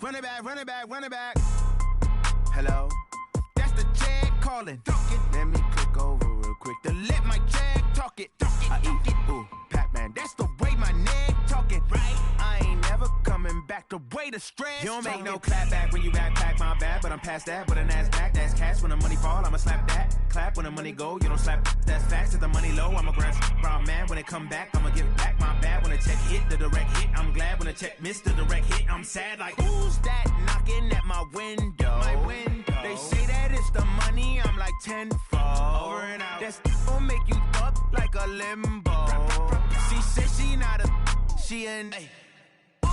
Run it back, run it back, run it back. Hello? That's the Jag calling. Let me click over real quick to let my Jag talk it. I eat it, ooh, Pac-Man. That's the way my neck talking. Right? I ain't never coming back the way the stress. You don't make no clap back when you backpack, my bad. But I'm past that with an ass back. That's cash when the money fall, I'ma slap that. Clap when the money go, you don't slap. That's facts. If the money low, I'ma grab brown man. When it come back, I'ma give back my bad. When the check hit, the direct hit. I'm glad when the check missed the direct hit. I'm sad like, who's that knocking at my window? My window. They say that it's the money, I'm like tenfold. Over and out. That's gon' make you up like a limbo. She said she not a, she an. Ooh,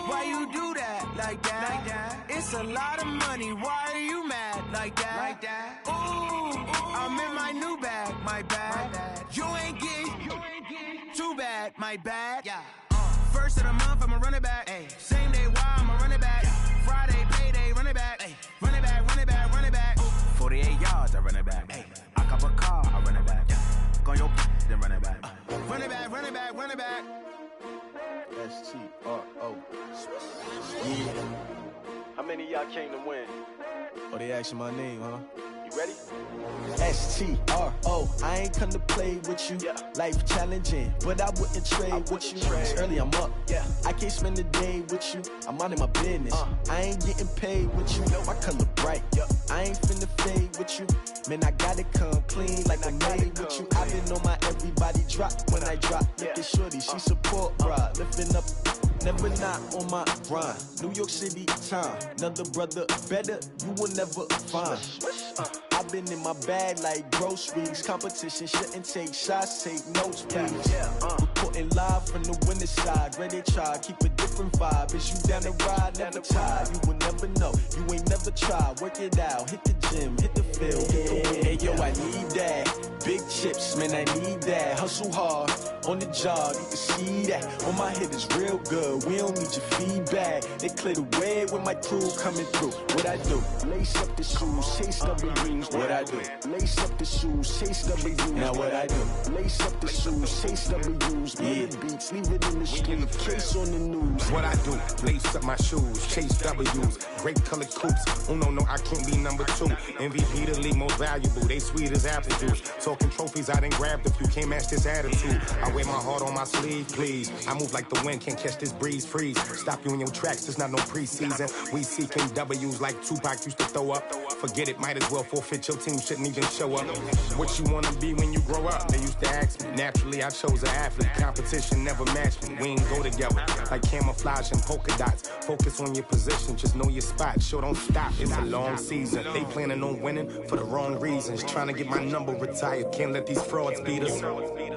why you do that like that? It's a lot of money, why are you mad like that? Ooh, I'm in my new bag, my bad. You ain't getting too bad, my bad. First of the month, I'ma run it back. Same day, why I'ma run it back. Friday, payday, run it back. Run it back, run it back, run it back. 48 yards, I run it back. I cop a car, I run it back. Go on your then run it back. Run it back, run it back, run it back. S-T-R-O. Yeah. How many of y'all came to win? Oh, they asking my name, huh? You ready? S-T-R-O. I ain't come to play with you. Life challenging, but I wouldn't trade with you. It's early, I'm up. I can't spend the day with you. I'm out of my business. I ain't getting paid with you. My color bright. I ain't finna fade with you. Man, I gotta come clean like I'm made with you. I've been on my everybody drop when I drop. Look at shorty, she support bra. Lifting up, never not on my grind. New York City time, another brother better, you will never find. I've been in my bag like groceries. Competition shouldn't take shots, take notes, please. Reporting live from the winter side. Ready to try, keep a different vibe. Is you down the ride, never tired. You will never know, you ain't never tried. Work it out, hit the gym, hit the field. Hey yo, I need that. Big chips, man, I need that. Hustle hard, on the job, you can see that. On my head is real good, we don't need your feedback. They clear the way when my crew coming through. What I do? Lace up the shoes, chase W's. What I do? Lace up the shoes, chase W's. Now what I do? Lace up the shoes, chase W's. Yeah. Beats, leave it in the street, case on the news. What I do? Lace up my shoes, chase W's. Grape colored coops. Oh no, I can't be number 2. MVP the league most valuable. They sweet as apple juice. Talking trophies, I done grabbed a few. Can't match this attitude. I wear my heart on my sleeve, please. I move like the wind, can't catch this breeze. Freeze. Stop you in your tracks. There's not no preseason. We seeking W's like Tupac used to throw up. Forget it, might as well forfeit. Your team shouldn't even show up. What you wanna be when you grow up? They used to ask me. Naturally, I chose an athlete. Competition never matched me. We ain't go together like camouflage and polka dots. Focus on your position, just know your spot. Sure, don't stop. It's a long season. They planning on winning for the wrong reasons. Trying to get my number retired. Can't let these frauds beat us.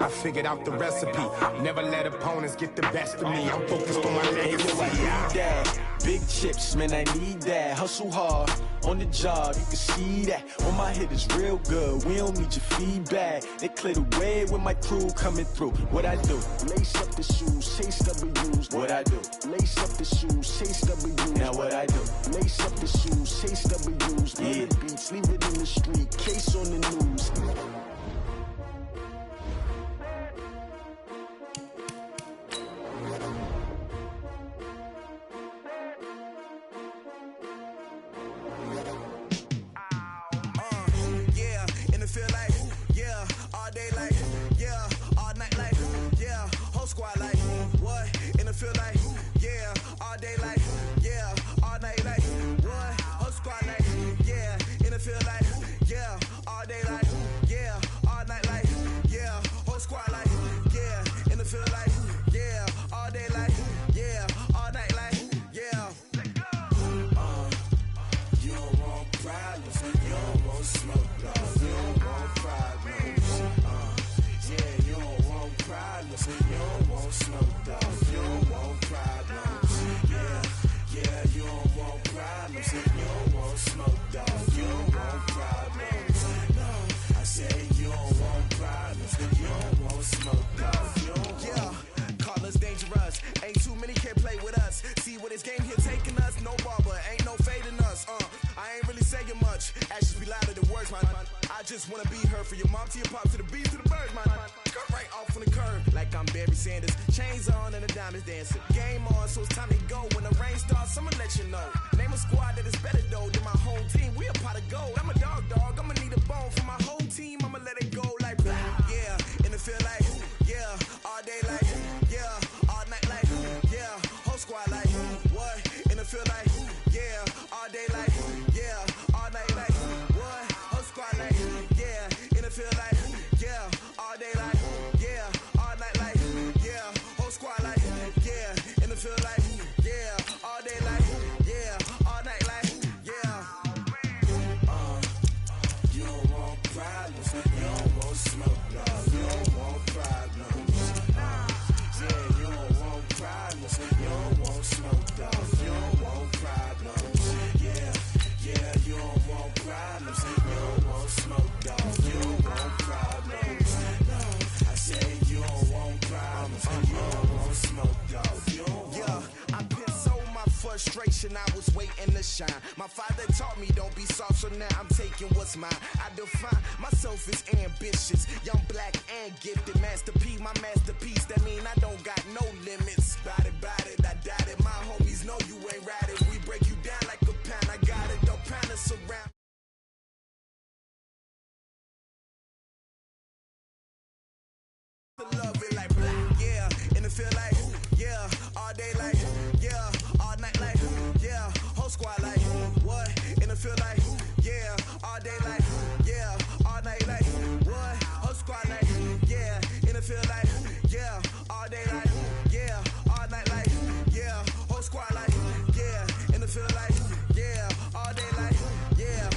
I figured out the recipe. Never let opponents get the best of me. I'm focused on my legacy. I need that. Big chips, man, I need that. Hustle hard, on the job, you can see that. On my head is real good, we don't need your feedback. They clear the way when my crew coming through. What I do? Lace up the shoes, chase W's. What I do? Lace up the shoes, chase W's. Now what I do? Lace up the shoes, chase W's. Yeah. Beats, leave it in the street, case on the news. I just wanna be her for your mom to your pop to the beat to the birds, man. cut right off on the curb. Like I'm Barry Sanders, chains on and the diamonds dancing. Game on, so it's time to go. When the rain starts, I'ma let you know. Name a squad that is better though than my whole team. We a pot of gold. I'm a dog, I'ma need a bone for my whole team. I'ma let it go like blah. Yeah, and it feel like yeah, all day like yeah, all night like yeah, whole squad like what? And it feel like yeah, all day like yeah, all night like what? Whole squad like yeah, and it feel like yeah, all day like yeah, all night like yeah, whole squad like yeah, and it feel like yeah, all day like yeah, all night like yeah. You don't want problems, you don't want smoke, no, you don't want problems. Yeah, you don't want problems, you don't want smoke, dog, you don't want problems. Yeah, yeah, you don't want problems, you don't want smoke, dog, you don't want problems. No, I said you don't want problems, you don't want smoke, dog, you don't want. Yeah, I pissed so my frustration, I was waiting to shine. My father taught me don't be soft, so now I'm taking what's mine. I define myself as ambitious, young, black, and gifted. Master P, my masterpiece, that mean I don't got no limits. Bout it, I doubt it. My homies know you ain't rad it. We break you down like a pound, I got it, don't pound us around. Love it like black, yeah, and it feel like yeah, all day like yeah, all night like yeah, whole squad like what? And it feel like yeah, all day like yeah, all night like what? Whole squad like yeah, and it feel like yeah, all day like yeah, all night like yeah, whole squad like yeah, and it feel like yeah, all day like yeah,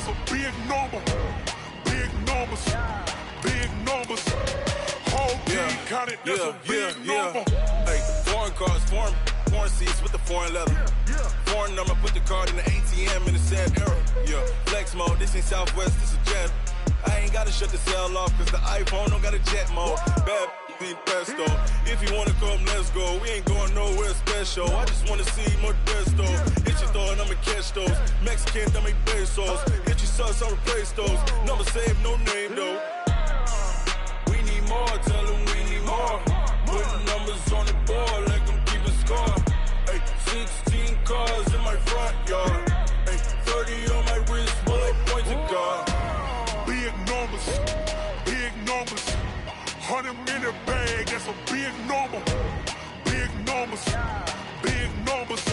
a big number. Big numbers. Big numbers. Whole team counted, that's a big number. Hey, foreign cars, foreign seats with the foreign leather. Foreign number, put the card in the ATM in the sad era. Yeah, flex mode, this ain't Southwest, this is Jet. I ain't gotta shut the cell off, cause the iPhone don't got a jet mode. Bad be pesto. If you wanna come, let's go. We ain't going nowhere special. I just wanna see more Modesto. Hit your throw and I'ma catch those. Mexican, dame pesos. Hit your sus, I'll replace those. Number save, no name though. We need more, tell them we need more. Putting numbers on the board, let them keep a score. Hey, 16 cars in my front yard. Hey, 30 on my wrist, bullet point to God. Big numbers, big numbers. 100 minute bag, that's a big number. Big numbers, big numbers.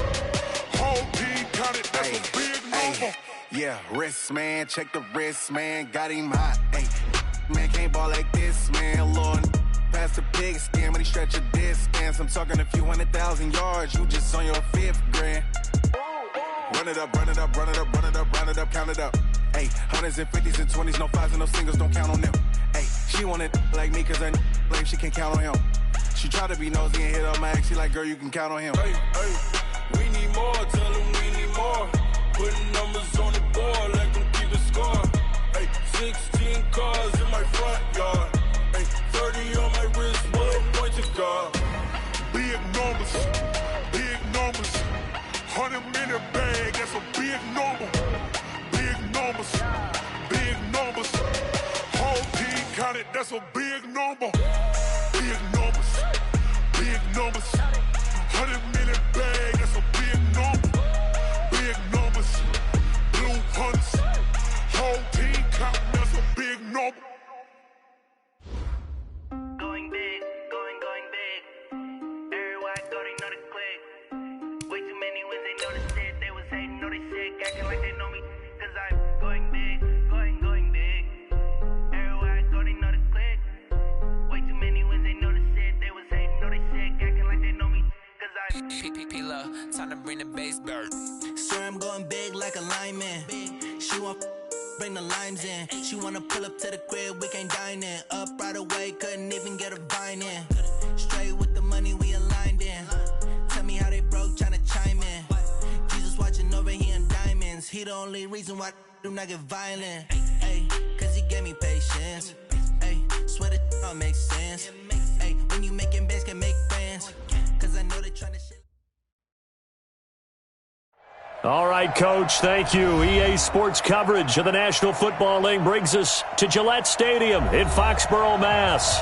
Whole team counted, that's a big number. Yeah, wrist man, check the wrist man, got him hot. Ay, man can't ball like this, man. Lord, past the pig skin when he stretch a distance. I'm talking a few 100,000 yards, you just on your 5th grand. Run it up, run it up, run it up, run it up, run it up, count it up. Ay, hundreds and 50s and 20s, no 5s and no singles, don't count on them. Ay, she wanted like me cause her like she can count on him. She tried to be nosy and hit up my ex, she like, girl, you can count on him. Hey, we need more, tell them we need more. Putting numbers on the board, let them keep a score. Hey, 16 cars in my front yard. Hey, 30 on my wrist, bullet point to God. Big numbers, big numbers. 100 minute bag, that's a big number. Big numbers, big numbers. Whole team counted, that's a big number. Big numbers, big numbers. 100 minute bag, that's a big number. Big numbers, blue hunts. Whole team counting, that's a big number. Going big, going big. Everywhere I go, they know the click. Way too many wins, they know the shit. They was hating, know they sick, acting like they know me. Cause I'm going big, going big. Everywhere I go, they know the click. Way too many wins, they know the shit. They was hating, know they sick, acting like they know me. Cause I'm P-P-P-Love, time to bring the bass bird. Swear I'm going big like a lineman. She want bring the limes in. She wanna pull up to the crib, we can't dine in. Up right away, couldn't even get a vine in. Straight with the money we aligned in. Tell me how they broke, tryna chime in. Jesus watching over here in diamonds. He the only reason why I do not get violent. Ay, cause he gave me patience. Ay, swear that all makes sense. Ay, when you making bands can make friends. Cause I know they tryna shit. All right, Coach, thank you. EA Sports coverage of the National Football League brings us to Gillette Stadium in Foxborough, Mass.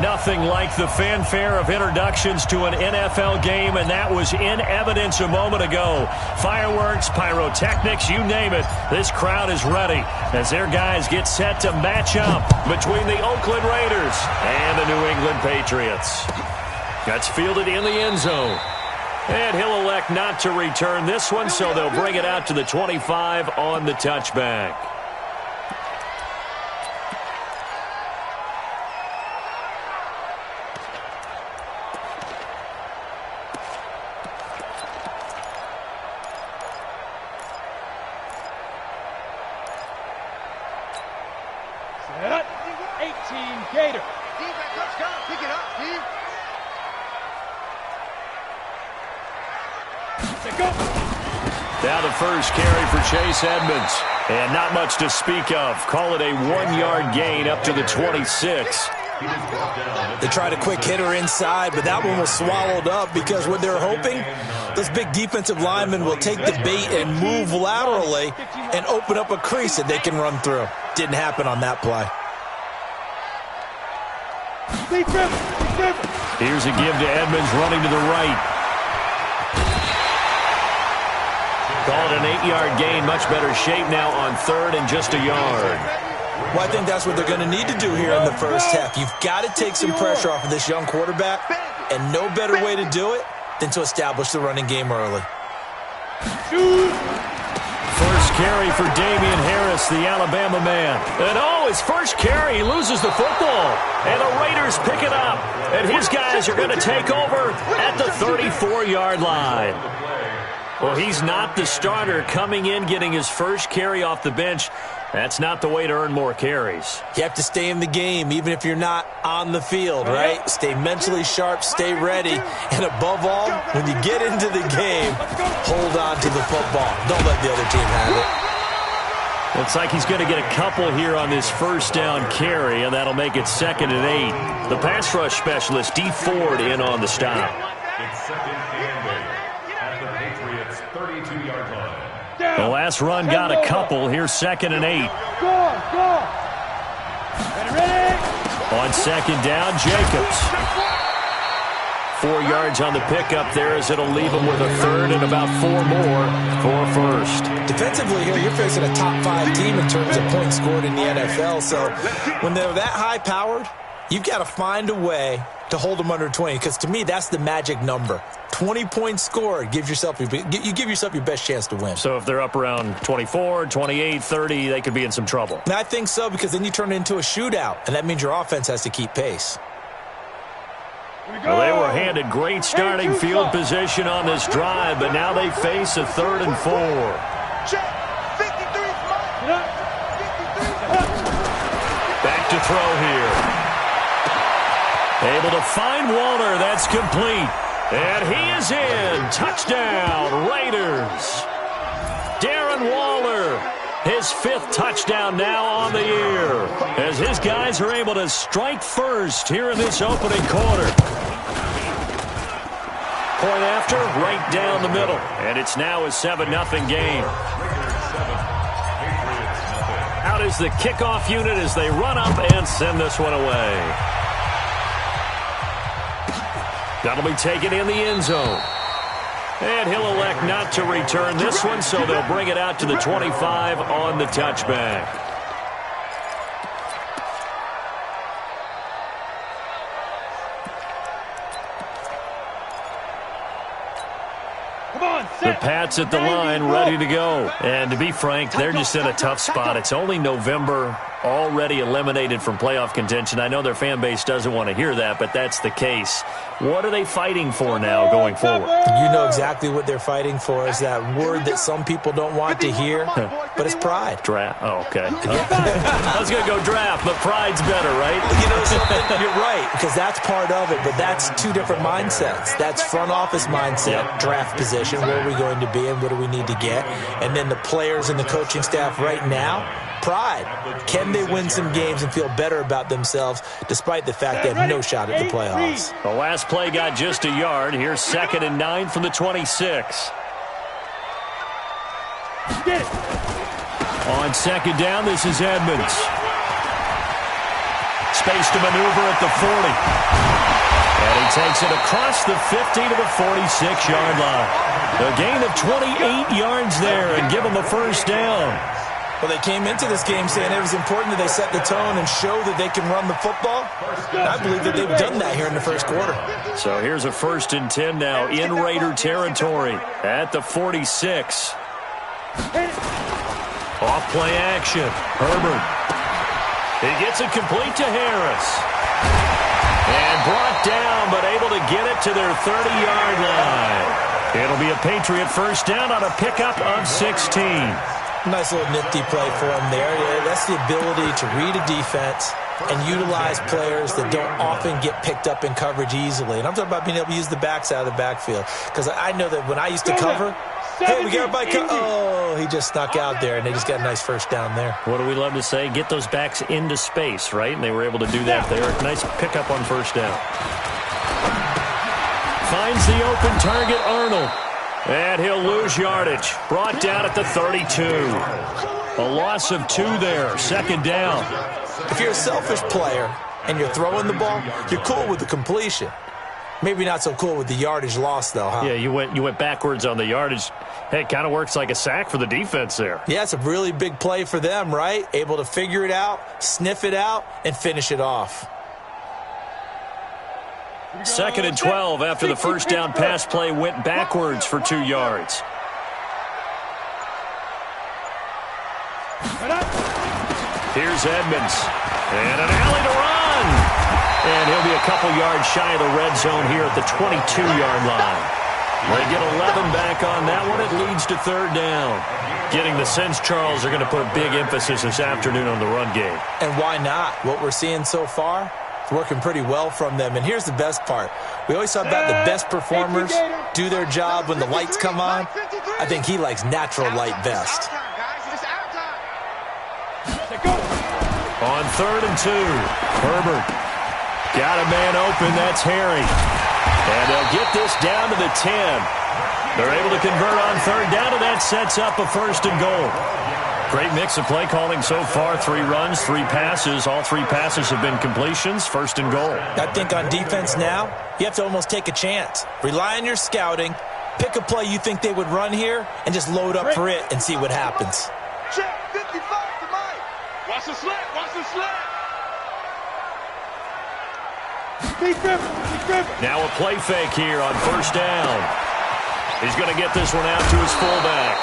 Nothing like the fanfare of introductions to an NFL game, and that was in evidence a moment ago. Fireworks, pyrotechnics, you name it. This crowd is ready as their guys get set to match up between the Oakland Raiders and the New England Patriots. That's fielded in the end zone. And he'll elect not to return this one, so they'll bring it out to the 25 on the touchback. Set up. 18 Gator. Touchdown. Pick it up, Steve. Now the first carry for Chase Edmonds. And not much to speak of. Call it a 1-yard gain up to the 26. They tried a quick hitter inside, but that one was swallowed up because what they're hoping, those big defensive linemen will take the bait and move laterally and open up a crease that they can run through. Didn't happen on that play. Here's a give to Edmonds running to the right. Call it an 8-yard gain. Much better shape now on 3rd and just a yard. Well, I think that's what they're going to need to do here in the first half. You've got to take some pressure off of this young quarterback, and no better way to do it than to establish the running game early. First carry for Damian Harris, the Alabama man. And his first carry, he loses the football. And the Raiders pick it up. And his guys are going to take over at the 34-yard line. Well, he's not the starter coming in, getting his first carry off the bench. That's not the way to earn more carries. You have to stay in the game, even if you're not on the field, right? Stay mentally sharp, stay ready, and above all, when you get into the game, hold on to the football. Don't let the other team have it. Looks like he's going to get a couple here on this first down carry, and that'll make it 2nd and 8. The pass rush specialist, D. Ford, in on the stop. It's 2nd and 8 at the Patriots' 32-yard line. The last run got a couple. Here's 2nd and 8. Go! Ready? On 2nd down, Jacobs. 4 yards on the pickup there as it'll leave him with a 3rd and about 4 more for first. Defensively here, you're facing a top 5 team in terms of points scored in the NFL. So when they're that high-powered, you've got to find a way to hold them under 20, because to me, that's the magic number. 20 points scored, you give yourself your best chance to win. So if they're up around 24, 28, 30, they could be in some trouble. And I think so, because then you turn it into a shootout, and that means your offense has to keep pace. Well, they were handed great starting field position on this drive, but now they face a 3rd and 4. Back to throw here. Able to find Waller. That's complete. And he is in. Touchdown, Raiders. Darren Waller, his 5th touchdown now on the year, as his guys are able to strike first here in this opening quarter. Point after, right down the middle. And it's now a 7-0 game. Out is the kickoff unit as they run up and send this one away. That'll be taken in the end zone. And he'll elect not to return this one, so they'll bring it out to the 25 on the touchback. The Pats at the line, ready to go. And to be frank, they're just in a tough spot. It's only November, already eliminated from playoff contention. I know their fan base doesn't want to hear that, but that's the case. What are they fighting for now going forward? You know exactly what they're fighting for. Is that word that some people don't want to hear, but it's pride. Draft. Oh, okay. I was going to go draft, but pride's better, right? You know something? You're right, because that's part of it, but that's 2 different mindsets. That's front office mindset, draft position, where are we going to be and what do we need to get? And then the players and the coaching staff right now, pride. Can they win some games and feel better about themselves despite the fact they have no shot at the playoffs? The last play got just a yard. Here's 2nd and 9 from the 26. On 2nd down, this is Edmonds. Space to maneuver at the 40. And he takes it across the 50 to the 46-yard line. A gain of 28 yards there and give them a first down. Well, they came into this game saying it was important that they set the tone and show that they can run the football. And I believe that they've done that here in the first quarter. So here's a 1st and 10 now in Raider territory at the 46. Off play action. Herbert. He gets it complete to Harris. And brought down, but able to get it to their 30-yard line. It'll be a Patriot first down on a pickup of 16. Nice little nifty play for him there. That's the ability to read a defense and utilize players that don't often get picked up in coverage easily. And I'm talking about being able to use the backside of the backfield. Because I know that when I used to cover, hey, we got a bike. Oh, he just snuck out there, and they just got a nice first down there. What do we love to say? Get those backs into space, right? And they were able to do that there. Nice pickup on first down. Finds the open target, Arnold. And he'll lose yardage. Brought down at the 32. A loss of 2 there. 2nd down. If you're a selfish player and you're throwing the ball, you're cool with the completion. Maybe not so cool with the yardage loss, though, huh? Yeah, you went backwards on the yardage. Hey, it kind of works like a sack for the defense there. Yeah, it's a really big play for them, right? Able to figure it out, sniff it out, and finish it off. 2nd and 12 after the first down pass play went backwards for 2 yards. Here's Edmonds. And an alley to run. And he'll be a couple yards shy of the red zone here at the 22-yard line. They get 11 back on that one. It leads to third down. Getting the sense, Charles, are going to put a big emphasis this afternoon on the run game. And why not? What we're seeing so far, it's working pretty well from them. And here's the best part. We always talk about the best performers do their job when the lights come on. I think he likes natural light best. On 3rd and 2, Herbert got a man open. That's Harry. And they'll get this down to the 10. They're able to convert on third down, and that sets up a 1st and goal. Great mix of play calling so far. 3 runs, 3 passes. All 3 passes have been completions. 1st and goal. I think on defense now, you have to almost take a chance. Rely on your scouting. Pick a play you think they would run here, and just load up for it and see what happens. Check 55 to Mike. Watch the slant. Watch the slant. Now a play fake here on 1st down. He's going to get this one out to his fullback.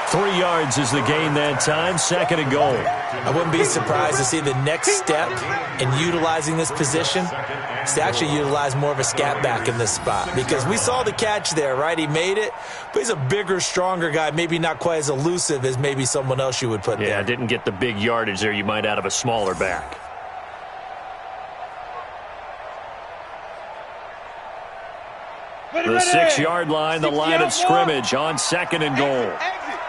3 yards is the gain that time. 2nd and goal. I wouldn't be surprised to see the next step in utilizing this position is to actually utilize more of a scat back in this spot. Because we saw the catch there, right? He made it, but he's a bigger, stronger guy, maybe not quite as elusive as maybe someone else you would put there. Yeah, didn't get the big yardage there you might out of a smaller back. The 6-yard line, the line of scrimmage on 2nd and goal. Exit.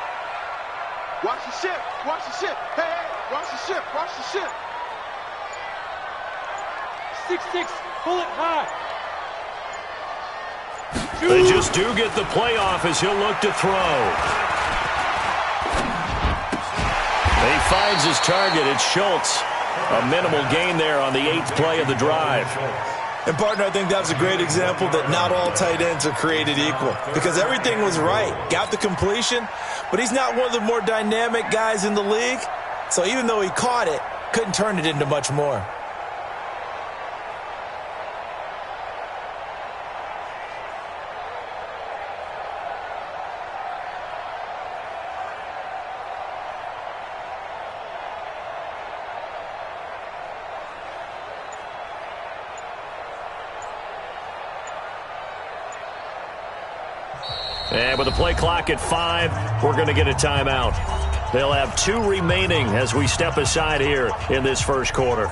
Watch the ship. Watch the ship. Hey, watch the ship. Watch the ship. 6-6, bullet high. They just do get the playoff as he'll look to throw. He finds his target. It's Schultz. A minimal gain there on the 8th play of the drive. And, partner, I think that's a great example that not all tight ends are created equal. Because everything was right. Got the completion, but he's not one of the more dynamic guys in the league. So even though he caught it, couldn't turn it into much more. And with the play clock at 5, we're going to get a timeout. They'll have 2 remaining as we step aside here in this first quarter.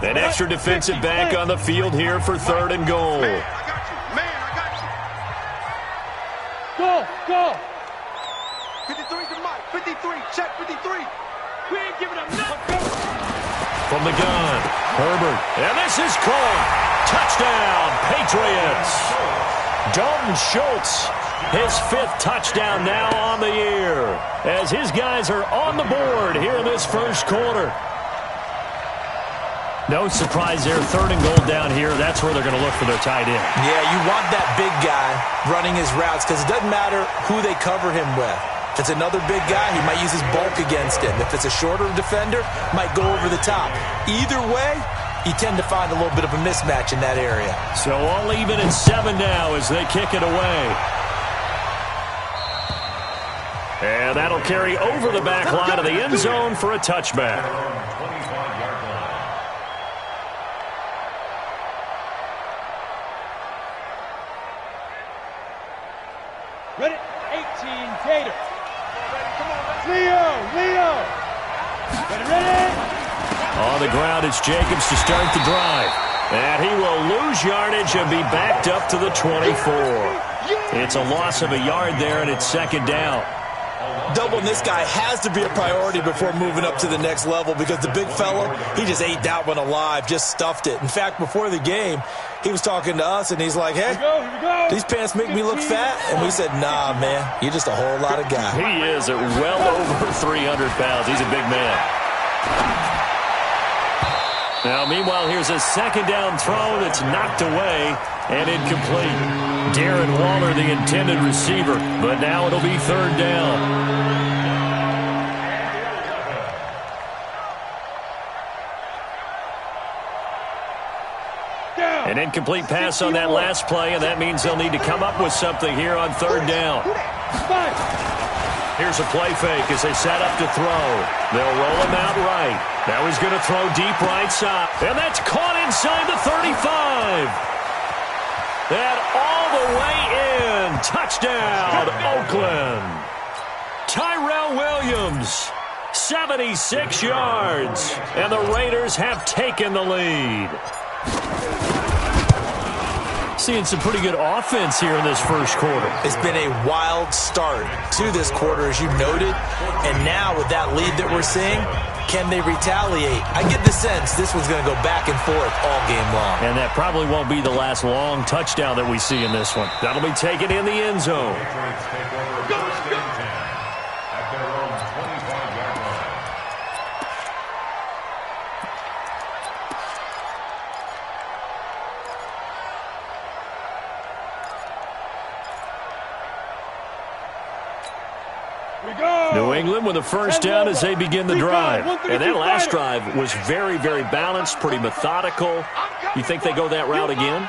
An extra defensive back on the field here for 3rd and goal. Go! 53 to Mike. 53. Check 53. We ain't giving up nothing. From the gun, Herbert. And this is caught. Touchdown, Patriots. Dalton Schultz, his 5th touchdown now on the year, as his guys are on the board here in this first quarter. No surprise there. 3rd and goal down here. That's where they're going to look for their tight end. Yeah, you want that big guy running his routes because it doesn't matter who they cover him with. If it's another big guy, he might use his bulk against him. If it's a shorter defender, might go over the top. Either way, you tend to find a little bit of a mismatch in that area. So all even at 7 now as they kick it away. And that'll carry over the back line of the end zone for a touchback. Ready? 18, Gator. Leo. Ready? On the ground, it's Jacobs to start the drive. And he will lose yardage and be backed up to the 24. It's a loss of a yard there, and it's 2nd down. Doubling this guy has to be a priority before moving up to the next level because the big fella, he just ate that one alive, just stuffed it. In fact, before the game, he was talking to us, and he's like, hey, Here we go. these pants make me look fat. And we said, nah, man, you're just a whole lot of guy. He is at well over 300 pounds. He's a big man. Now, meanwhile, here's a 2nd down throw that's knocked away and incomplete. Darren Waller, the intended receiver, but now it'll be 3rd down. An incomplete pass on that last play, and that means they'll need to come up with something here on third down. Here's a play fake as they set up to throw. They'll roll him out right. Now he's going to throw deep right side. And that's caught inside the 35. And all the way in. Touchdown, Oakland. Tyrell Williams, 76 yards. And the Raiders have taken the lead. Seeing some pretty good offense here in this first quarter. It's been a wild start to this quarter, as you noted. And now with that lead that we're seeing, can they retaliate? I get the sense this one's going to go back and forth all game long. And that probably won't be the last long touchdown that we see in this one. That'll be taken in the end zone. New England with a first down as they begin the drive. And that last drive was very, very balanced, pretty methodical. You think they go that route again?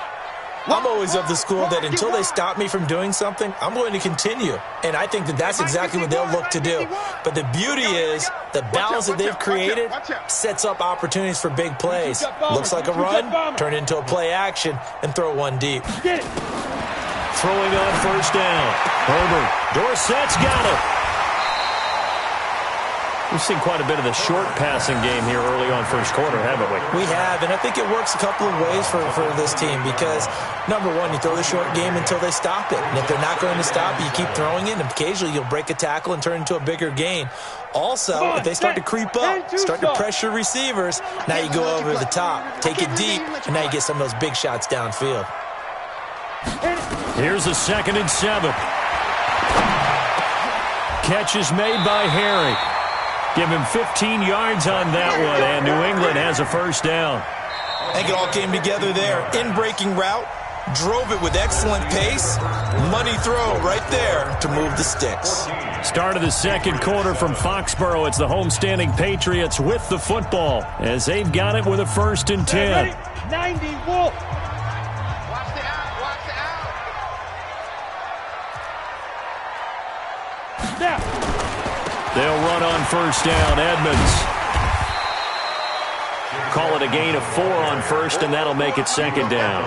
I'm always of the school that until they stop me from doing something, I'm going to continue. And I think that that's exactly what they'll look to do. But the beauty is the balance that they've created sets up opportunities for big plays. Looks like a run, turn into a play action, and throw one deep. Throwing on first down. Herbert. Dorsett's got it. We've seen quite a bit of the short passing game here early on first quarter, haven't we? We have, and I think it works a couple of ways for this team because, number one, you throw the short game until they stop it. And if they're not going to stop it, you keep throwing it, and occasionally you'll break a tackle and turn into a bigger gain. Also, if they start to creep up, start to pressure receivers, now you go over the top, take it deep, and now you get some of those big shots downfield. Here's a 2nd and 7. Catch is made by Harry. Give him 15 yards on that one, and New England has a first down. I think it all came together there. In-breaking route, drove it with excellent pace. Money throw right there to move the sticks. Start of the second quarter from Foxborough. It's the homestanding Patriots with the football as they've got it with a 1st and 10. 90 Wolf. Watch the out. Watch the out. Now. They'll run on first down. Edmonds. Call it a gain of 4 on first, and that'll make it 2nd down.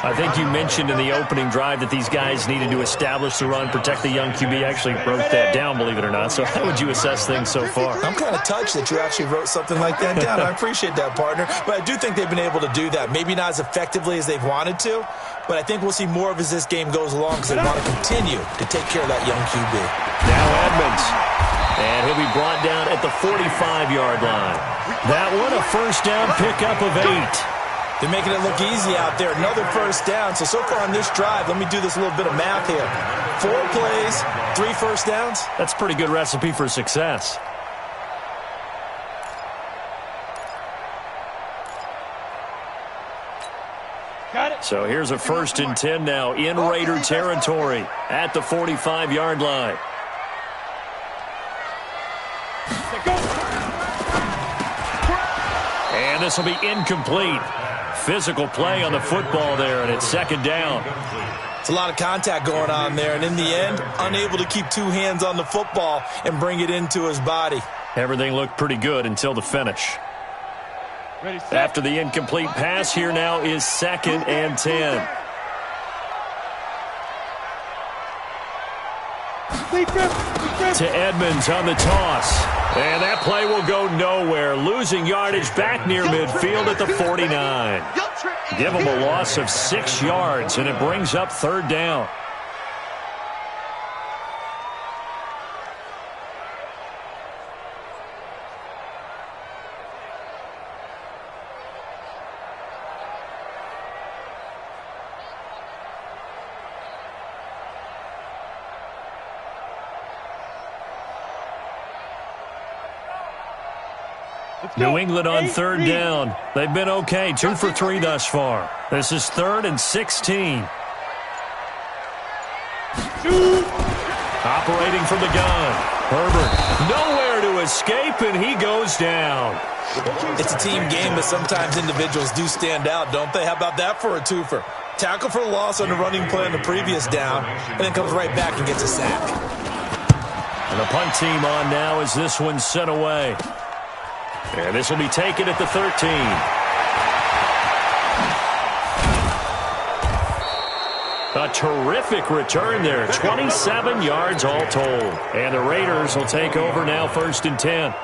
I think you mentioned in the opening drive that these guys needed to establish the run, protect the young QB. Actually wrote that down, believe it or not. So how would you assess things so far? I'm kind of touched that you actually wrote something like that down. I appreciate that, partner. But I do think they've been able to do that. Maybe not as effectively as they've wanted to, but I think we'll see more of as this game goes along because they want to continue to take care of that young QB. Now Edmonds. And he'll be brought down at the 45-yard line. That one, a first down pickup of 8. They're making it look easy out there. Another first down. So far on this drive, let me do this little bit of math here. 4 plays, 3 first downs. That's a pretty good recipe for success. Got it. So here's a 1st and 10 now in Raider territory at the 45-yard line. And this will be incomplete. Physical play on the football there, and it's 2nd down. It's a lot of contact going on there, and in the end, unable to keep 2 hands on the football and bring it into his body. Everything looked pretty good until the finish. After the incomplete pass, here now is 2nd and 10. To Edmonds on the toss. And that play will go nowhere. Losing yardage back near midfield at the 49. Give them a loss of 6 yards, and it brings up 3rd down. New England on 3rd down. They've been okay. 2 for 3 thus far. This is 3rd and 16. Operating from the gun. Herbert nowhere to escape, and he goes down. It's a team game, but sometimes individuals do stand out, don't they? How about that for a twofer? Tackle for loss on the running play on the previous down, and then comes right back and gets a sack. And the punt team on now as this one's sent away. And this will be taken at the 13. A terrific return there. 27 yards all told. And the Raiders will take over now 1st and 10.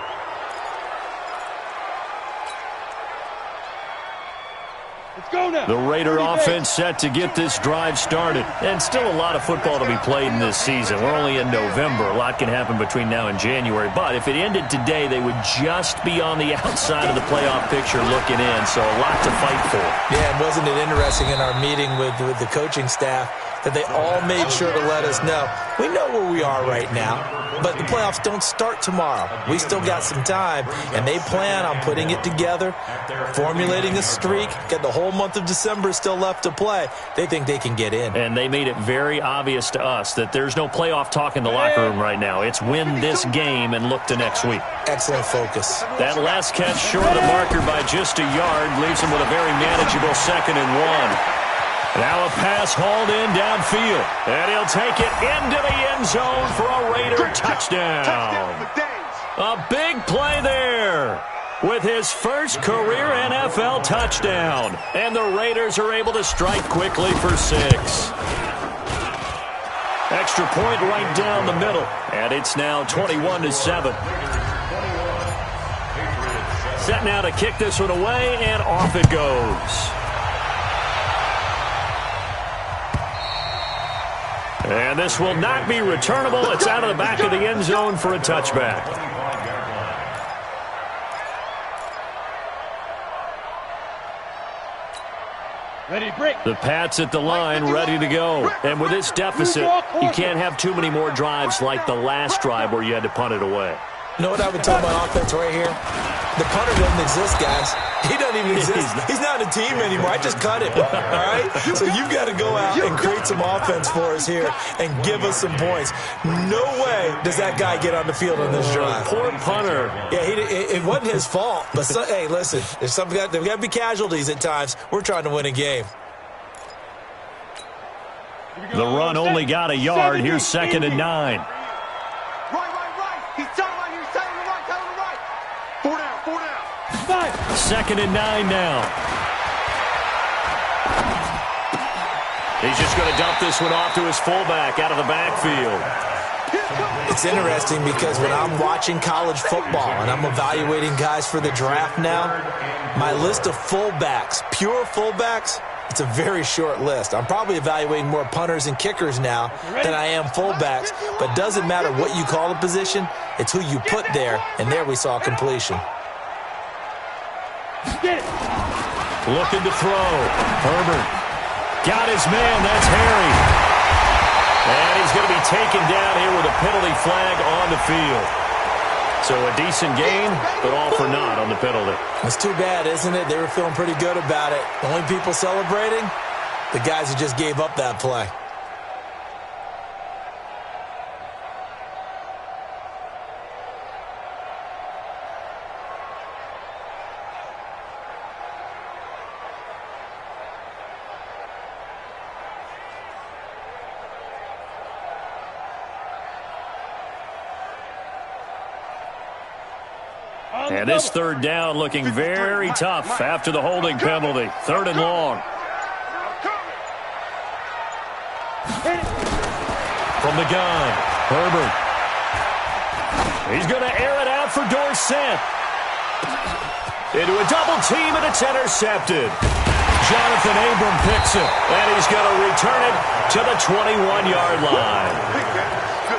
The Raider offense set to get this drive started. And still a lot of football to be played in this season. We're only in November. A lot can happen between now and January. But if it ended today, they would just be on the outside of the playoff picture looking in. So a lot to fight for. Yeah, and wasn't it interesting in our meeting with the coaching staff that they all made sure to let us know, we know where we are right now, but the playoffs don't start tomorrow. We still got some time, and they plan on putting it together, formulating a streak, get the whole month of December still left to play. They think they can get in. And they made it very obvious to us that there's no playoff talk in the locker room right now. It's win this game and look to next week. Excellent focus. That last catch short of the marker by just a yard leaves them with a very manageable 2nd and 1. Now a pass hauled in downfield. And he'll take it into the end zone for a Raider touchdown. A big play there with his first career NFL touchdown. And the Raiders are able to strike quickly for 6. Extra point right down the middle. And it's now 21-7. Set now to kick this one away, and off it goes. And this will not be returnable. It's out of the back of the end zone for a touchback. The Pats at the line, ready to go. And with this deficit, you can't have too many more drives like the last drive where you had to punt it away. You know what I would tell my offense right here? The punter doesn't exist, guys. He doesn't even exist. He's not a team anymore. I just cut him, all right? So you've got to go out and create some offense for us here and give us some points. No way does that guy get on the field on this drive. Poor punter. Yeah, it wasn't his fault. But, hey, listen, there's got to be casualties at times. We're trying to win a game. The run only got a yard. Here's 2nd and 9. Right. He's telling right here. He's telling him right. 4 down. 2nd and 9 now. He's just going to dump this one off to his fullback out of the backfield. It's interesting because when I'm watching college football and I'm evaluating guys for the draft now, my list of fullbacks, pure fullbacks, it's a very short list. I'm probably evaluating more punters and kickers now than I am fullbacks, but it doesn't matter what you call the position, it's who you put there, and there we saw completion. Looking to throw. Herbert got his man. That's Harry. And he's going to be taken down here with a penalty flag on the field. So a decent gain, but all for naught on the penalty. It's too bad, isn't it? They were feeling pretty good about it. The only people celebrating, the guys who just gave up that play. And this 3rd down looking very tough after the holding penalty. 3rd and long. From the gun, Herbert. He's going to air it out for Dorsett. Into a double team, and it's intercepted. Jonathan Abram picks it, and he's going to return it to the 21-yard line.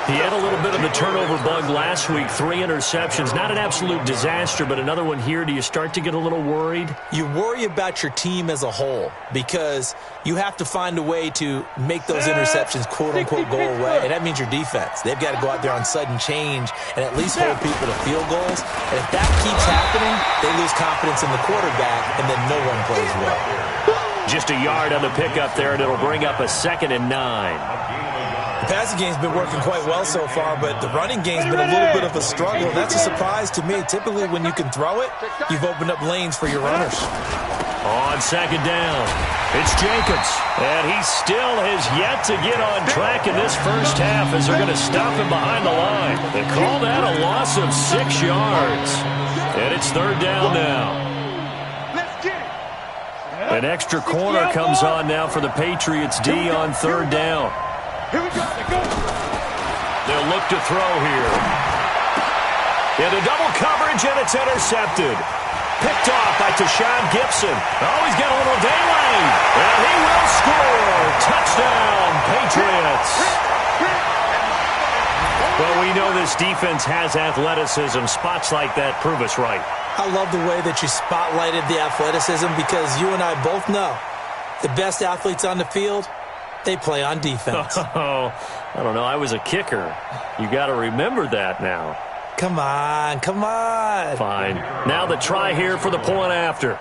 He had a little bit of the turnover bug last week, 3 interceptions. Not an absolute disaster, but another one here. Do you start to get a little worried? You worry about your team as a whole because you have to find a way to make those interceptions, quote-unquote, go away. And that means your defense. They've got to go out there on sudden change and at least hold people to field goals. And if that keeps happening, they lose confidence in the quarterback, and then no one plays well. Just a yard on the pickup there, and it'll bring up a 2nd and 9. The passing game's been working quite well so far, but the running game's been a little bit of a struggle, and that's a surprise to me. Typically, when you can throw it, you've opened up lanes for your runners. On second down, it's Jacobs, and he still has yet to get on track in this first half as they're going to stop him behind the line. They call that a loss of 6 yards, and it's third down now. An extra corner comes on now for the Patriots D on third down. They'll look to throw here. Into double coverage, and it's intercepted. Picked off by Tashawn Gibson. Oh, he's got a little daylight. And he will score. Touchdown, Patriots. Well, we know this defense has athleticism. Spots like that prove us right. I love the way that you spotlighted the athleticism because you and I both know the best athletes on the field, they play on defense. Oh, I don't know. I was a kicker. You got to remember that now. Come on, come on. Fine. Now the try here for the point after.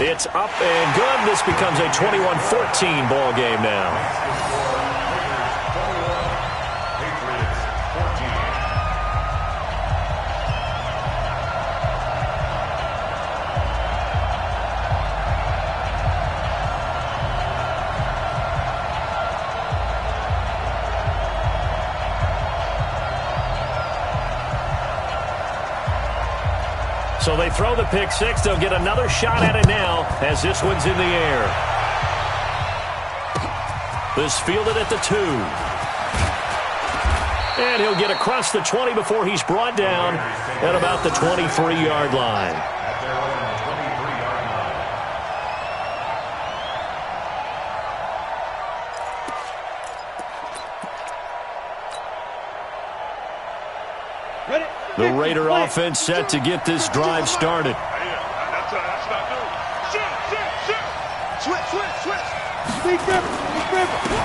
It's up and good. This becomes a 21-14 ball game now. So they throw the pick six. They'll get another shot at it now as this one's in the air. This fielded at the 2. And he'll get across the 20 before he's brought down at about the 23-yard line. The Raider offense set to get this drive started.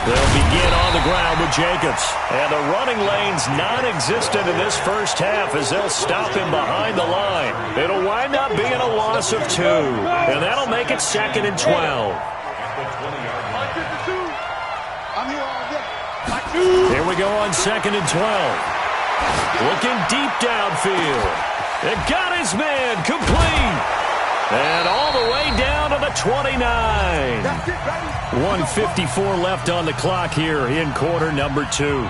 They'll begin on the ground with Jacobs. And the running lane's non-existent in this first half as they'll stop him behind the line. It'll wind up being a loss of 2. And that'll make it 2nd and 12. Here we go on 2nd and 12. Looking deep downfield. It got his man complete. And all the way down to the 29. 1:54 left on the clock here in quarter number 2.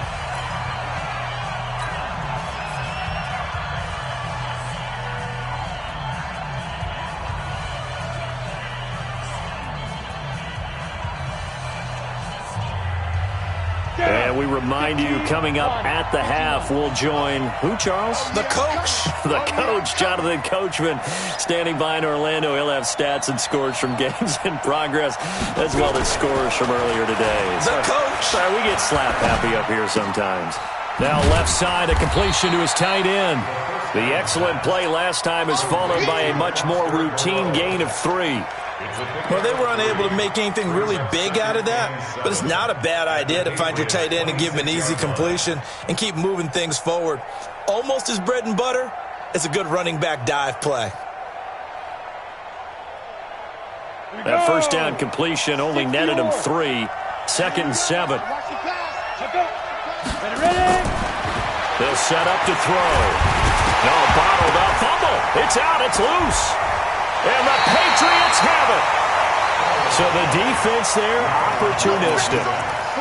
And we remind you, coming up at the half, we'll join who, Charles? The coach. The coach, Jonathan Coachman, standing by in Orlando. He'll have stats and scores from games in progress, as well as scores from earlier today. The coach. Sorry, we get slap happy up here sometimes. Now left side, a completion to his tight end. The excellent play last time is followed by a much more routine gain of 3. Well, they were unable to make anything really big out of that, but it's not a bad idea to find your tight end and give him an easy completion and keep moving things forward. Almost his bread and butter is a good running back dive play. That first down completion only netted him 3. 2nd and 7. They'll set up to throw. No, bottled up. Fumble. It's out. It's loose. And the Patriots have it. So the defense there, opportunistic.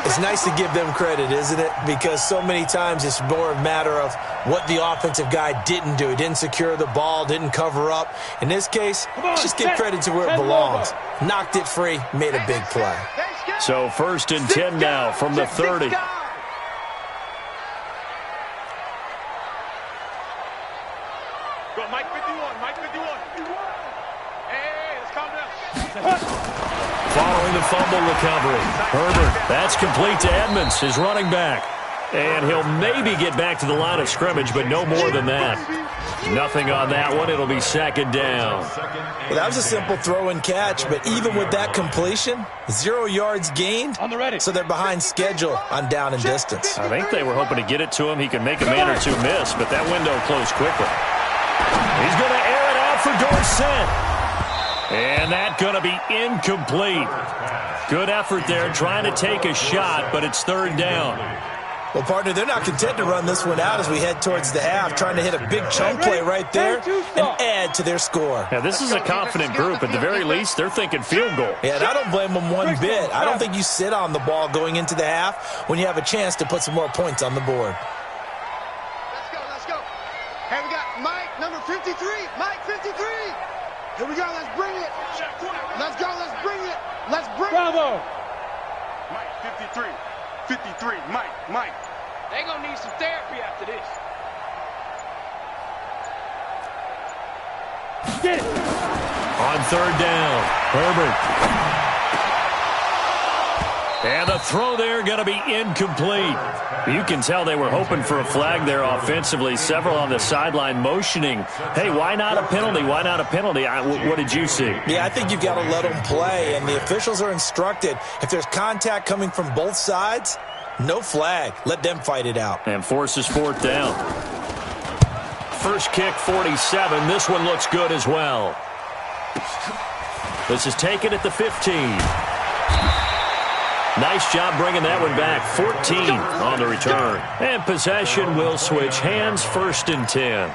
It's nice to give them credit, isn't it? Because so many times it's more a matter of what the offensive guy didn't do. He didn't secure the ball, didn't cover up. In this case, just give credit to where it belongs. Knocked it free, made a big play. So 1st and 10 now from the 30. Mike 51, Mike 51. Hey, let's calm down. Following the fumble recovery, Herbert, that's complete to Edmonds, his running back. And he'll maybe get back to the line of scrimmage, but no more than that. Nothing on that one. It'll be 2nd down. Well, that was a simple throw and catch, but even with that completion, 0 yards gained, so they're behind schedule on down and distance. I think they were hoping to get it to him. He could make a man or two miss, but that window closed quickly. He's going to air it out for Dorsett. And that's going to be incomplete. Good effort there, trying to take a shot, but it's third down. Well, partner, they're not content to run this one out as we head towards the half, trying to hit a big chunk play right there and add to their score. Yeah, this is a confident group. At the very least, they're thinking field goal. Yeah, and I don't blame them one bit. I don't think you sit on the ball going into the half when you have a chance to put some more points on the board. Let's go. Hey, we got Mike, number 53. Mike, 53. Here we go, let's bring it. Let's go, let's bring it. Let's bring it. Bravo. Mike, 53. 53, Mike. They're going to need some therapy after this. Get it. On third down, Herbert. And the throw there going to be incomplete. You can tell they were hoping for a flag there offensively. Several on the sideline motioning, hey, why not a penalty? Why not a penalty? What did you see? Yeah, I think you've got to let them play, and the officials are instructed, if there's contact coming from both sides, no flag. Let them fight it out. And forces fourth down. First kick, 47. This one looks good as well. This is taken at the 15. Nice job bringing that one back. 14 on the return. And possession will switch hands, 1st and 10.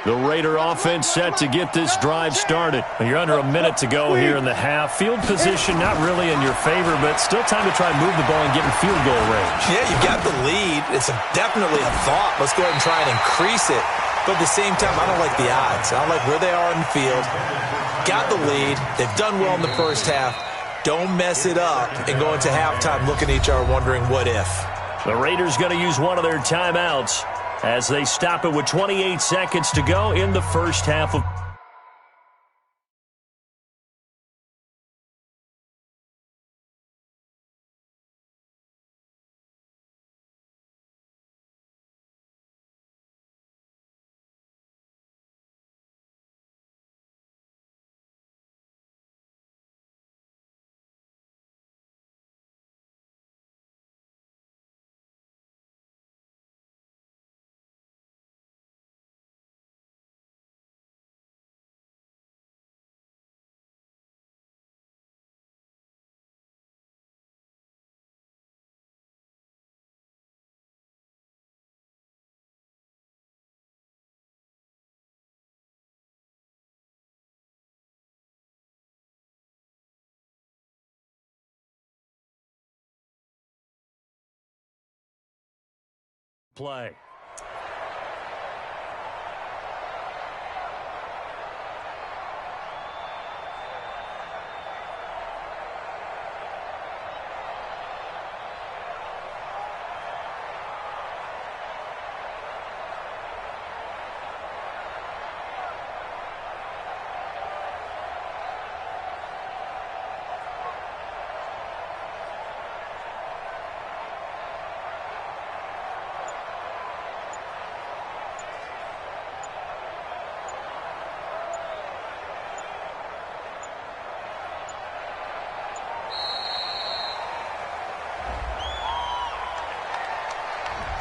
The Raider offense set to get this drive started. You're under a minute to go here in the half. Field position not really in your favor, but still time to try and move the ball and get in field goal range. Yeah, you've got the lead. It's definitely a thought. Let's go ahead and try and increase it. But at the same time, I don't like the odds. I don't like where they are in the field. Got the lead. They've done well in the first half. Don't mess it up and go into halftime looking at each other wondering what if. The Raiders going to use one of their timeouts as they stop it with 28 seconds to go in the first half of play.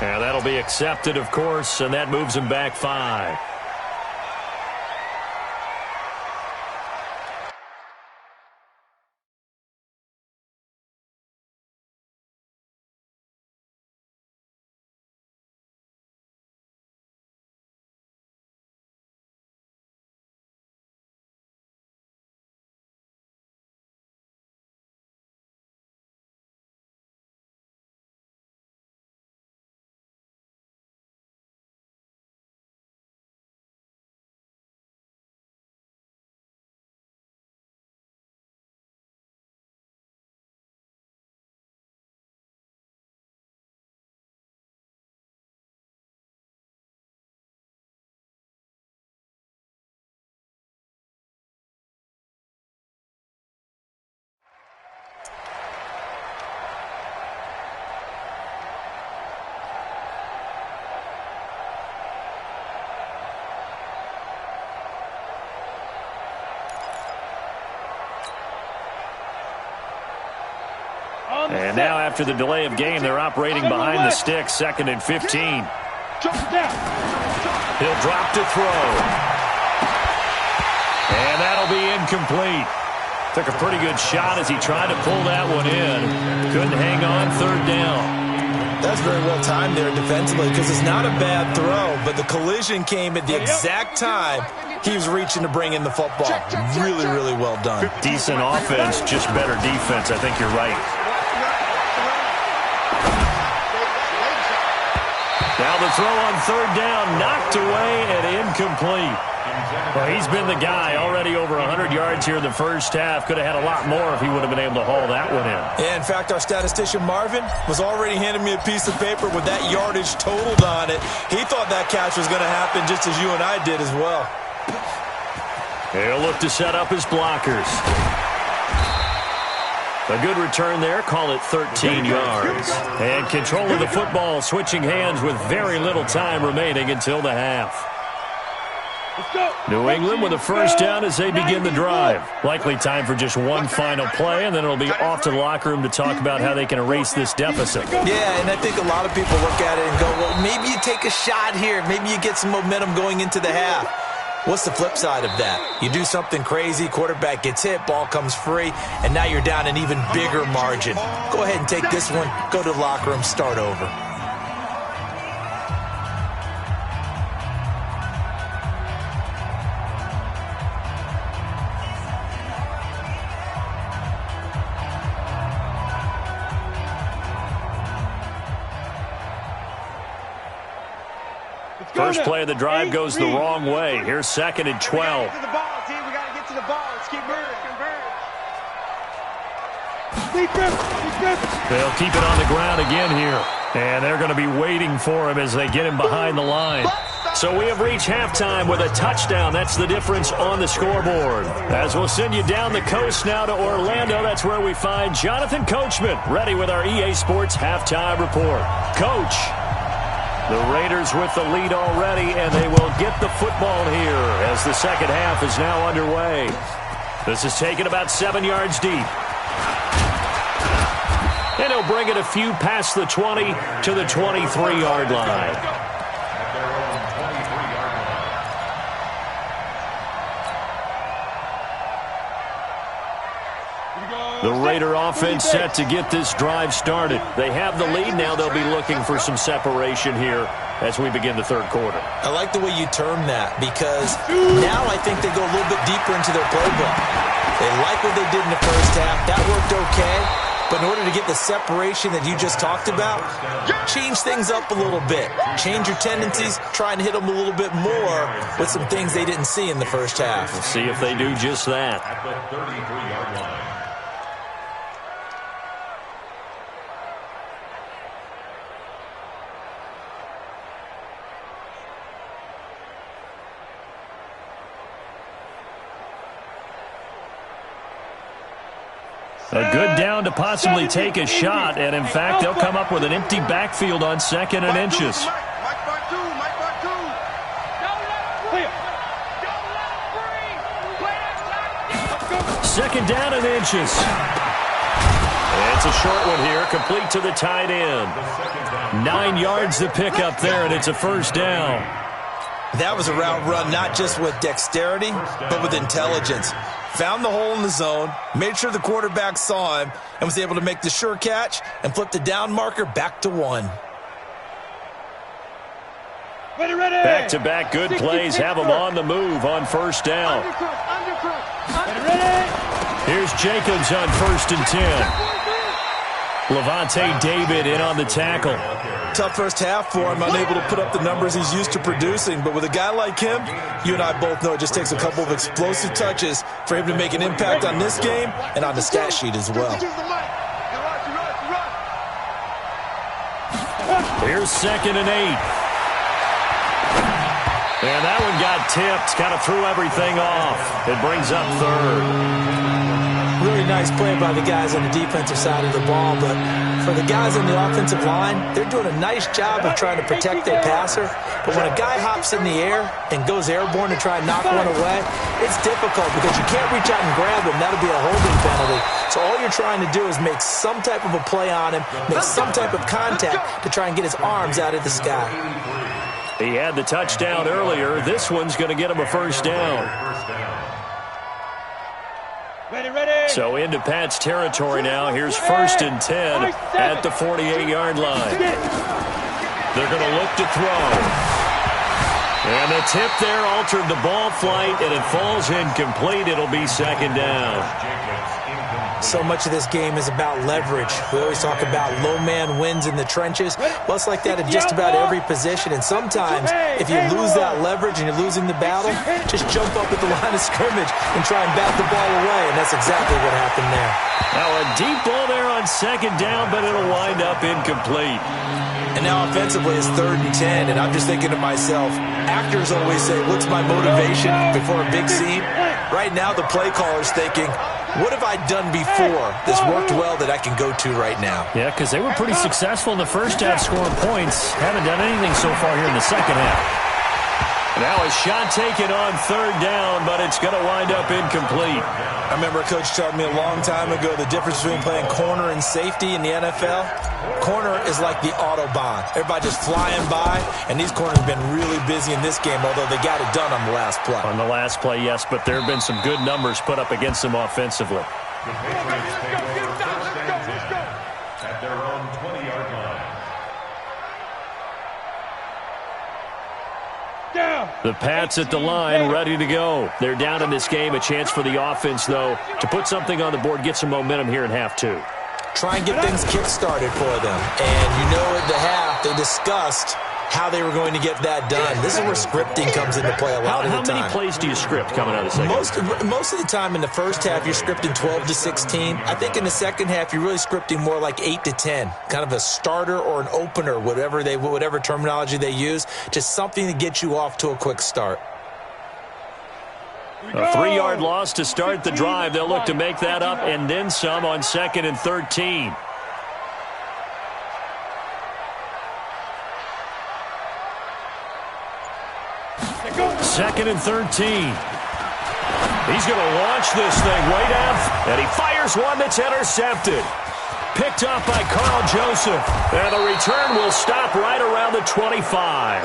And that'll be accepted, of course, and that moves him back 5. And now after the delay of game, they're operating behind the sticks, 2nd and 15. He'll drop to throw. And that'll be incomplete. Took a pretty good shot as he tried to pull that one in. Couldn't hang on, third down. That's very well timed there defensively because it's not a bad throw, but the collision came at the exact time he was reaching to bring in the football. Really, really well done. Decent offense, just better defense. I think you're right. Now the throw on third down, knocked away and incomplete. Well, he's been the guy, already over 100 yards here in the first half. Could have had a lot more if he would have been able to haul that one in. Yeah, in fact, our statistician Marvin was already handing me a piece of paper with that yardage totaled on it. He thought that catch was going to happen just as you and I did as well. He'll look to set up his blockers. A good return there, call it 13 yards. And control of the football, switching hands with very little time remaining until the half. New England with a first down as they begin the drive. Likely time for just one final play, and then it'll be off to the locker room to talk about how they can erase this deficit. Yeah, and I think a lot of people look at it and go, well, maybe you take a shot here. Maybe you get some momentum going into the half. What's the flip side of that? You do something crazy, quarterback gets hit, ball comes free, and now you're down an even bigger margin. Go ahead and take this one, go to the locker room, start over. First play of the drive goes the wrong way. Here's 2nd and 12. We got to get to the ball. Let's keep moving. They'll keep it on the ground again here. And they're going to be waiting for him as they get him behind the line. So we have reached halftime with a touchdown. That's the difference on the scoreboard. As we'll send you down the coast now to Orlando, that's where we find Jonathan Coachman, ready with our EA Sports halftime report. Coach. The Raiders with the lead already, and they will get the football here as the second half is now underway. This is taken about 7 yards deep. And he'll bring it a few past the 20 to the 23-yard line. The Raider offense set to get this drive started. They have the lead. Now they'll be looking for some separation here as we begin the third quarter. I like the way you term that because now I think they go a little bit deeper into their playbook. They like what they did in the first half. That worked okay. But in order to get the separation that you just talked about, change things up a little bit. Change your tendencies. Try and hit them a little bit more with some things they didn't see in the first half. We'll see if they do just that. At the 33-yard line. A good down to possibly take a shot, and in fact, they'll come up with an empty backfield on 2nd and inches. Second down and inches. It's a short one here, complete to the tight end. 9 yards to pick up there, and it's a first down. That was a route run not just with dexterity, but with intelligence. Found the hole in the zone, made sure the quarterback saw him, and was able to make the sure catch and flip the down marker back to 1. Back-to-back good plays have them on the move on first down. Here's Jacobs on 1st and 10. Levante David in on the tackle. Tough first half for him, unable to put up the numbers he's used to producing. But with a guy like him, you and I both know it just takes a couple of explosive touches for him to make an impact on this game and on the stat sheet as well. Here's 2nd and 8. And that one got tipped, kind of threw everything off. It brings up 3rd. Really nice play by the guys on the defensive side of the ball, but for the guys on the offensive line, they're doing a nice job of trying to protect their passer. But when a guy hops in the air and goes airborne to try and knock one away, it's difficult because you can't reach out and grab him. That'll be a holding penalty. So all you're trying to do is make some type of a play on him, make some type of contact to try and get his arms out of the sky. He had the touchdown earlier. This one's going to get him a first down. So into Pat's territory now. Here's 1st and 10 at the 48-yard line. They're going to look to throw. And the tip there altered the ball flight, and it falls incomplete. It'll be 2nd down. So much of this game is about leverage. We always talk about low man wins in the trenches. Well, it's like that at just about every position. And sometimes, if you lose that leverage and you're losing the battle, just jump up at the line of scrimmage and try and bat the ball away. And that's exactly what happened there. Now a deep ball there on 2nd down, but it'll wind up incomplete. And now offensively it's 3rd and 10. And I'm just thinking to myself, actors always say, what's my motivation before a big scene? Right now the play caller's thinking, what have I done before that's worked well that I can go to right now? Yeah, because they were pretty successful in the first half scoring points. Haven't done anything so far here in the second half. Now a shot taken on 3rd down, but it's going to wind up incomplete. I remember a coach telling me a long time ago the difference between playing corner and safety in the NFL. Corner is like the Autobahn. Everybody just flying by, and these corners have been really busy in this game, although they got it done on the last play. On the last play, yes, but there have been some good numbers put up against them offensively. The Patriots take over 1st and 10 at their own 20-yard line. The Pats at the line, ready to go. They're down in this game. A chance for the offense, though, to put something on the board, get some momentum here in half 2. Try and get things kick-started for them. And you know at the half, they discussed how they were going to get that done. This is where scripting comes into play a lot of the time. How many plays do you script coming out of the second half? Most of the time in the first half, you're scripting 12 to 16. I think in the second half, you're really scripting more like 8 to 10. Kind of a starter or an opener, whatever terminology they use. Just something to get you off to a quick start. A 3-yard loss to start the drive. They'll look to make that up and then some on 2nd and 13. Second and 13. He's going to launch this thing way down, and he fires one that's intercepted. Picked up by Carl Joseph, and the return will stop right around the 25.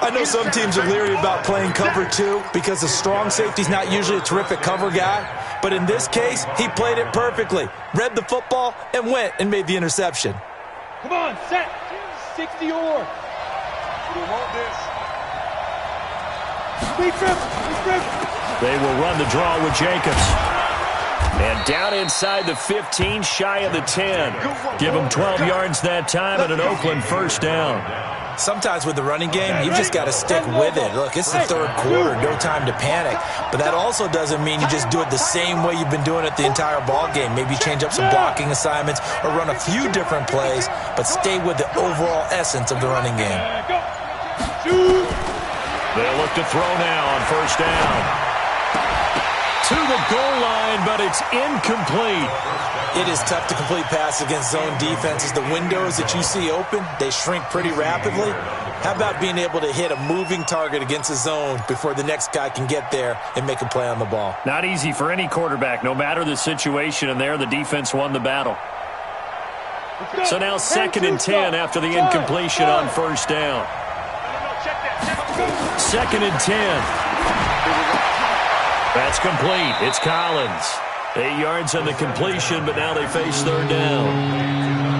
I know some teams are leery about playing cover 2 because the strong safety's not usually a terrific cover guy. But in this case, he played it perfectly. Read the football and went and made the interception. Come on, set. 60 or. We want this. They will run the draw with Jacobs. And down inside the 15, shy of the 10. Give them 12 yards that time and an Oakland 1st down. Sometimes with the running game, you've just got to stick with it. Look, it's the 3rd quarter, no time to panic. But that also doesn't mean you just do it the same way you've been doing it the entire ball game. Maybe change up some blocking assignments or run a few different plays, but stay with the overall essence of the running game. They'll look to throw now on 1st down. To the goal line, but it's incomplete. It is tough to complete pass against zone defenses. The windows that you see open, they shrink pretty rapidly. How about being able to hit a moving target against a zone before the next guy can get there and make a play on the ball? Not easy for any quarterback, no matter the situation, and there the defense won the battle. So now 2nd and 10 after the incompletion on 1st down. 2nd and 10. That's complete. It's Collins. 8 yards on the completion, but now they face 3rd down.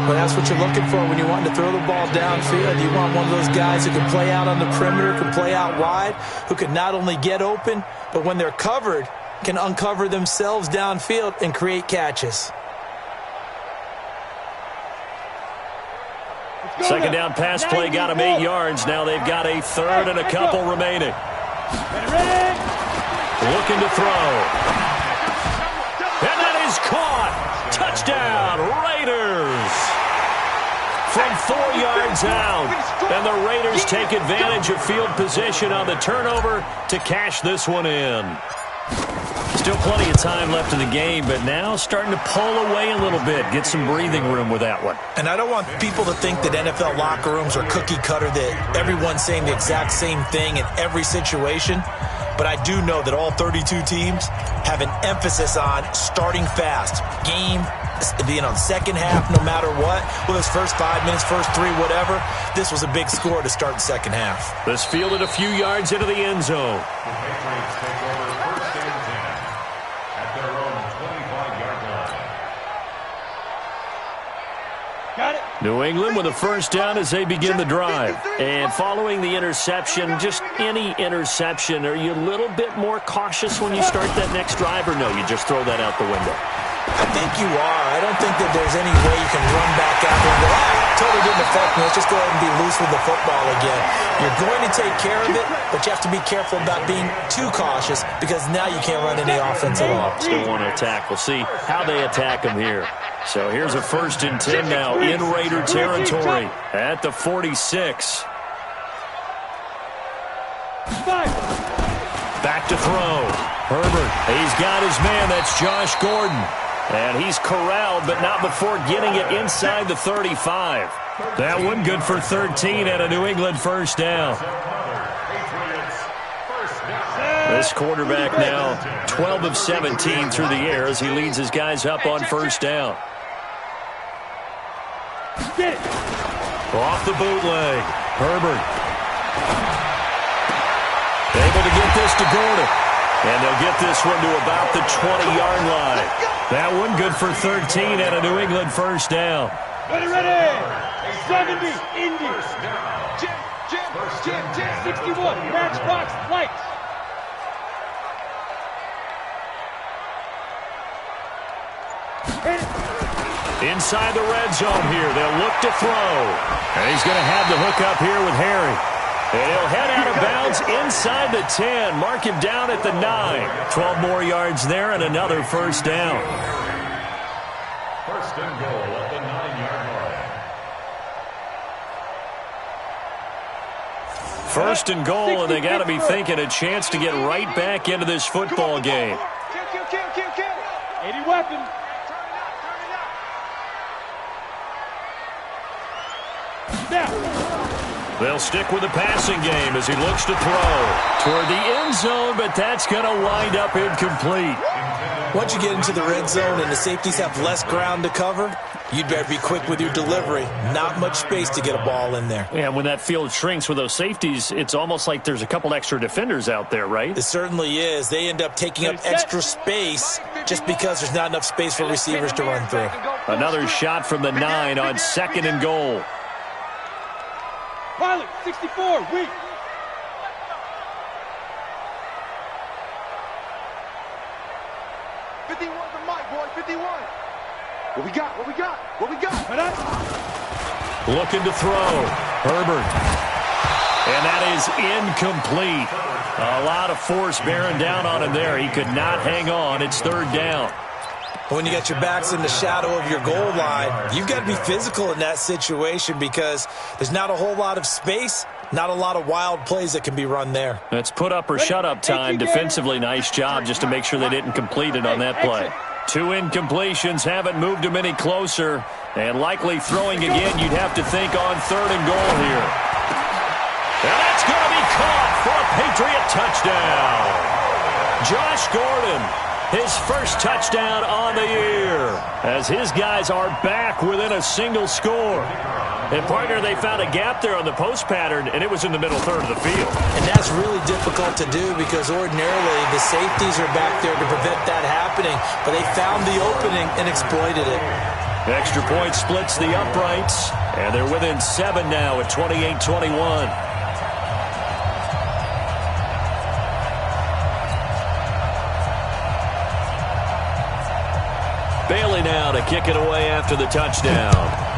Well, that's what you're looking for when you want to throw the ball downfield. You want one of those guys who can play out on the perimeter, can play out wide, who can not only get open, but when they're covered, can uncover themselves downfield and create catches. 2nd down pass play got them 8 yards. Now they've got a 3rd and a couple remaining. Looking to throw. And that is caught. Touchdown, Raiders. From 4 yards out. And the Raiders take advantage of field position on the turnover to cash this one in. Still plenty of time left in the game, but now starting to pull away a little bit. Get some breathing room with that one. And I don't want people to think that NFL locker rooms are cookie cutter, that everyone's saying the exact same thing in every situation. But I do know that all 32 teams have an emphasis on starting fast. Game, second half, no matter what. Well, those first 5 minutes, first 3, whatever. This was a big score to start the second half. This fielded a few yards into the end zone. The Patriots take over 1st and 10 at their own New England with a first down as they begin the drive. And following the interception, just any interception, are you a little bit more cautious when you start that next drive, or no, you just throw that out the window? I think you are. I don't think that there's any way you can run back out there and go, totally didn't affect me. Let's just go ahead and be loose with the football again. You're going to take care of it, but you have to be careful about being too cautious because now you can't run any offense at all. Still want to attack. We'll see how they attack them here. So here's a 1st and 10 now in Raider territory at the 46. Back to throw. Herbert, he's got his man. That's Josh Gordon. And he's corralled, but not before getting it inside the 35. That one good for 13 and a New England first down. This quarterback now 12 of 17 through the air as he leads his guys up on first down. Off the bootleg. Herbert. Able to get this to Gordon. And they'll get this one to about the 20-yard line. That one good for 13 and a New England first down. Ready. 70, Indy. Jim, 61, Matchbox, lights. Inside the red zone here. They'll look to throw. And he's going to have the hook up here with Harry. And he'll head out of bounds inside the 10. Mark him down at the 9. 12 more yards there and another first down. First and goal at the 9-yard line. First and goal, and they got to be thinking a chance to get right back into this football game. Kill. 80 weapons. They'll stick with the passing game as he looks to throw toward the end zone, but that's going to wind up incomplete. Once you get into the red zone and the safeties have less ground to cover, you'd better be quick with your delivery. Not much space to get a ball in there. Yeah, when that field shrinks with those safeties, it's almost like there's a couple extra defenders out there, right? It certainly is. They end up taking up extra space just because there's not enough space for receivers to run through. Another shot from the 9 on 2nd and goal. Pilot, 64, weak. What we got? Looking to throw. Herbert. And that is incomplete. A lot of force bearing down on him there. He could not hang on. It's 3rd down. When you got your backs in the shadow of your goal line, you've got to be physical in that situation because there's not a whole lot of space, not a lot of wild plays that can be run there. That's put up or shut up time. Defensively, nice job just to make sure they didn't complete it on that play. 2 incompletions haven't moved him any closer. And likely throwing again, you'd have to think on 3rd and goal here. And that's going to be caught for a Patriot touchdown. Josh Gordon, his first touchdown on the year, as his guys are back within a single score. And, partner, they found a gap there on the post pattern, and it was in the middle 3rd of the field. And that's really difficult to do because ordinarily the safeties are back there to prevent that happening, but they found the opening and exploited it. Extra point splits the uprights, and they're within 7 now at 28-21. Bailey now to kick it away after the touchdown.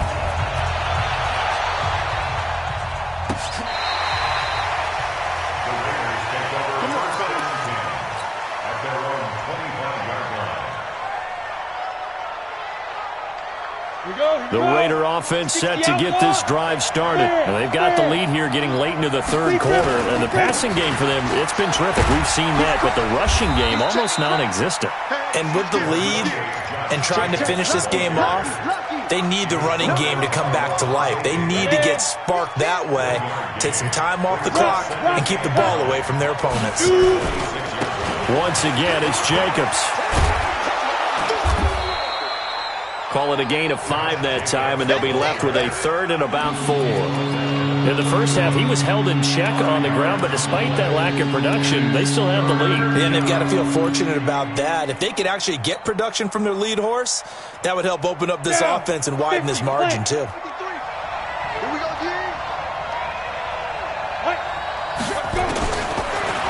The Raider offense set to get this drive started. And they've got the lead here getting late into the 3rd quarter. And the passing game for them, it's been terrific. We've seen that, but the rushing game almost non-existent. And with the lead and trying to finish this game off, they need the running game to come back to life. They need to get sparked that way, take some time off the clock, and keep the ball away from their opponents. Once again, it's Jacobs. Call it a gain of 5 that time, and they'll be left with a 3rd and about 4. In the first half, he was held in check on the ground, but despite that lack of production, they still have the lead. And they've got to feel fortunate about that. If they could actually get production from their lead horse, that would help open up this offense and widen this margin, too.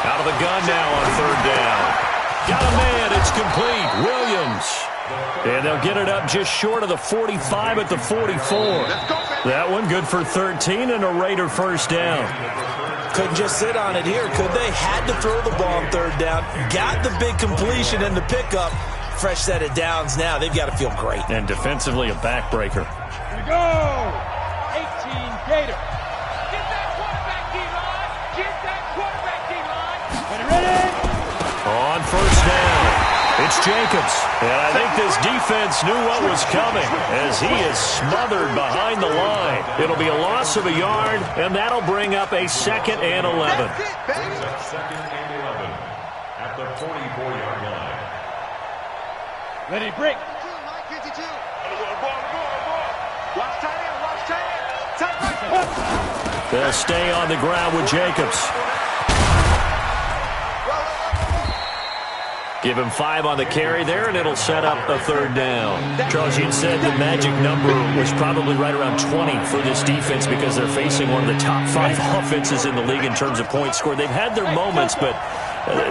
Out of the gun now on third down. Got a man. It's complete. Williams. And they'll get it up just short of the 45 at the 44. That one good for 13 and a Raider first down. Couldn't just sit on it here, could they? Had to throw the ball on third down. Got the big completion and the pickup. Fresh set of downs now. They've got to feel great. And defensively, a backbreaker. Here we go. 18 Gator. Get that quarterback D-line. Get that quarterback D-line. Ready? On first down. It's Jacobs, and I think this defense knew what was coming as he is smothered behind the line. It'll be a loss of a yard, and that'll bring up a 2nd and 11. Second and 11 at the 44-yard line. Ready, break. They'll stay on the ground with Jacobs. Give him 5 on the carry there, and it'll set up a third down. Charles, you said the magic number was probably right around 20 for this defense because they're facing one of the top 5 offenses in the league in terms of points scored. They've had their moments, but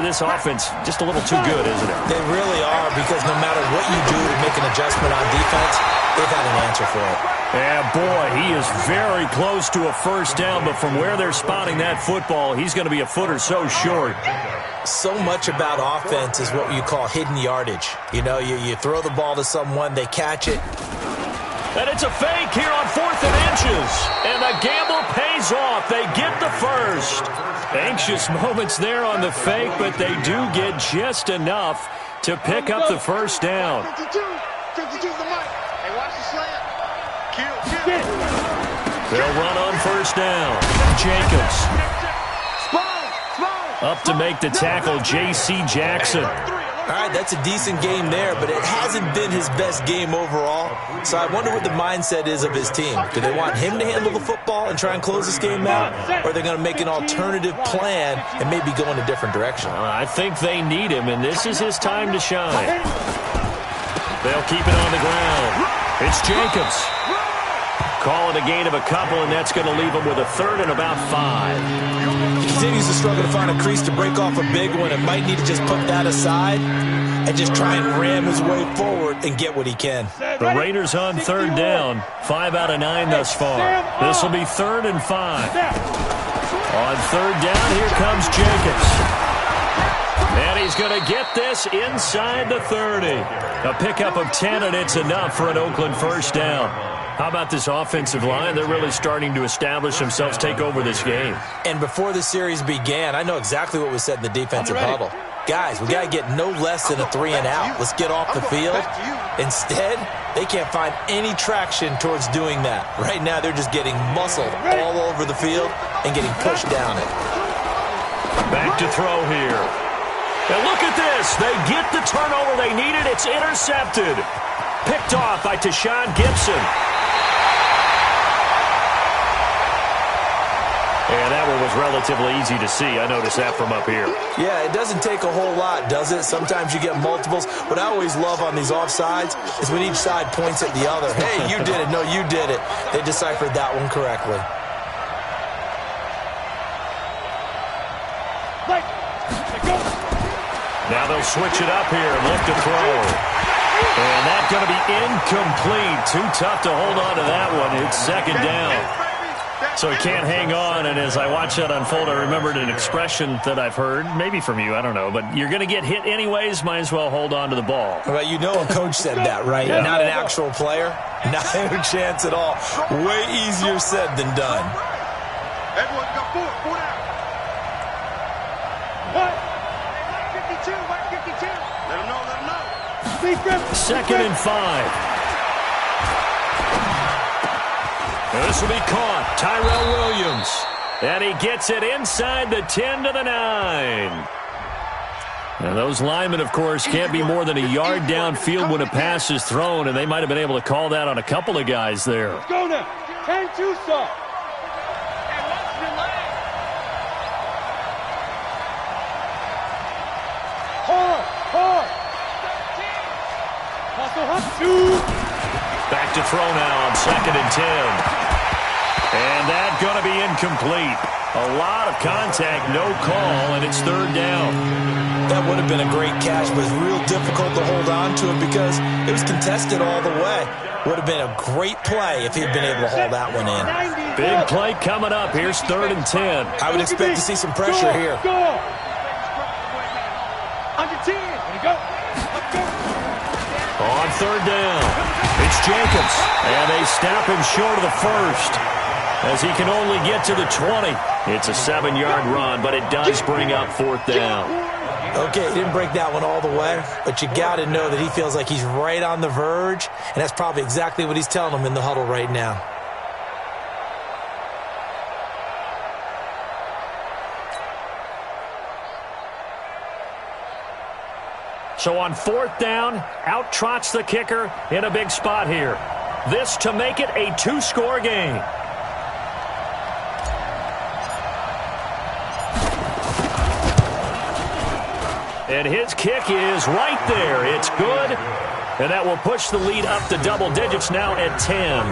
this offense just a little too good, isn't it? They really are, because no matter what you do to make an adjustment on defense, they've got an answer for it. Yeah, boy, he is very close to a first down, but from where they're spotting that football, he's going to be a foot or so short. So much about offense is what you call hidden yardage. You know, you throw the ball to someone, they catch it. And it's a fake here on 4th and inches. And the gamble pays off. They get the first. Anxious moments there on the fake, but they do get just enough to pick up the first down. 52. 52's the mic. Hey, watch the slant. They'll run on first down. Jacobs. Up to make the tackle, J.C. Jackson. All right, that's a decent game there, but it hasn't been his best game overall. So I wonder what the mindset is of his team. Do they want him to handle the football and try and close this game out? Or are they going to make an alternative plan and maybe go in a different direction? I think they need him, and this is his time to shine. They'll keep it on the ground. It's Jacobs. Call it a gain of a couple, and that's going to leave him with a 3rd and about 5. He continues to struggle to find a crease to break off a big one. It might need to just put that aside and just try and ram his way forward and get what he can. The Raiders on third down. 5 out of 9 thus far. This will be 3rd and 5. On third down, here comes Jacobs. And he's going to get this inside the 30. A pickup of 10, and it's enough for an Oakland first down. How about this offensive line? They're really starting to establish themselves, take over this game. And before the series began, I know exactly what was said in the defensive huddle. Guys, we got to get no less than a 3 and out. Let's get off the field. Instead, they can't find any traction towards doing that. Right now, they're just getting muscled all over the field and getting pushed down it. Back to throw here. And look at this. They get the turnover they needed. It's intercepted. Picked off by Tashawn Gibson. And that one was relatively easy to see. I noticed that from up here. Yeah, it doesn't take a whole lot, does it? Sometimes you get multiples. What I always love on these offsides is when each side points at the other. Hey, you did it. No, you did it. They deciphered that one correctly. Now they'll switch it up here and look to throw. And that's going to be incomplete. Too tough to hold on to that one. It's 2nd down. So he can't hang on, and as I watch that unfold, I remembered an expression that I've heard, maybe from you, I don't know, but you're going to get hit anyways, might as well hold on to the ball. Well, you know a coach said that, right? Yeah. Not an actual player. Not a chance at all. Way easier said than done. Everyone's got 4 down. What? 52, 52. Let him know. 2nd and 5. This will be caught. Tyrell Williams. And he gets it inside the 10 to the 9. And those linemen, of course, can't be more than a yard downfield when a pass is thrown, and they might have been able to call that on a couple of guys there. Let's go now. 10-2 stop. Hard. Back to throw now on 2nd and 10. And that's going to be incomplete. A lot of contact, no call, and it's third down. That would have been a great catch, but it's real difficult to hold on to it because it was contested all the way. Would have been a great play if he'd been able to hold that one in. Big play coming up. Here's 3rd and 10. I would expect to see some pressure here. Under 10. Here we go. On 3rd down, it's Jacobs, and they stop him short of the first as he can only get to the 20. It's a 7-yard run, but it does bring up 4th down. Okay, he didn't break that one all the way, but you got to know that he feels like he's right on the verge, and that's probably exactly what he's telling them in the huddle right now. So on 4th down, out trots the kicker in a big spot here. This to make it a 2-score game. And his kick is right there. It's good. And that will push the lead up to double digits now at 10.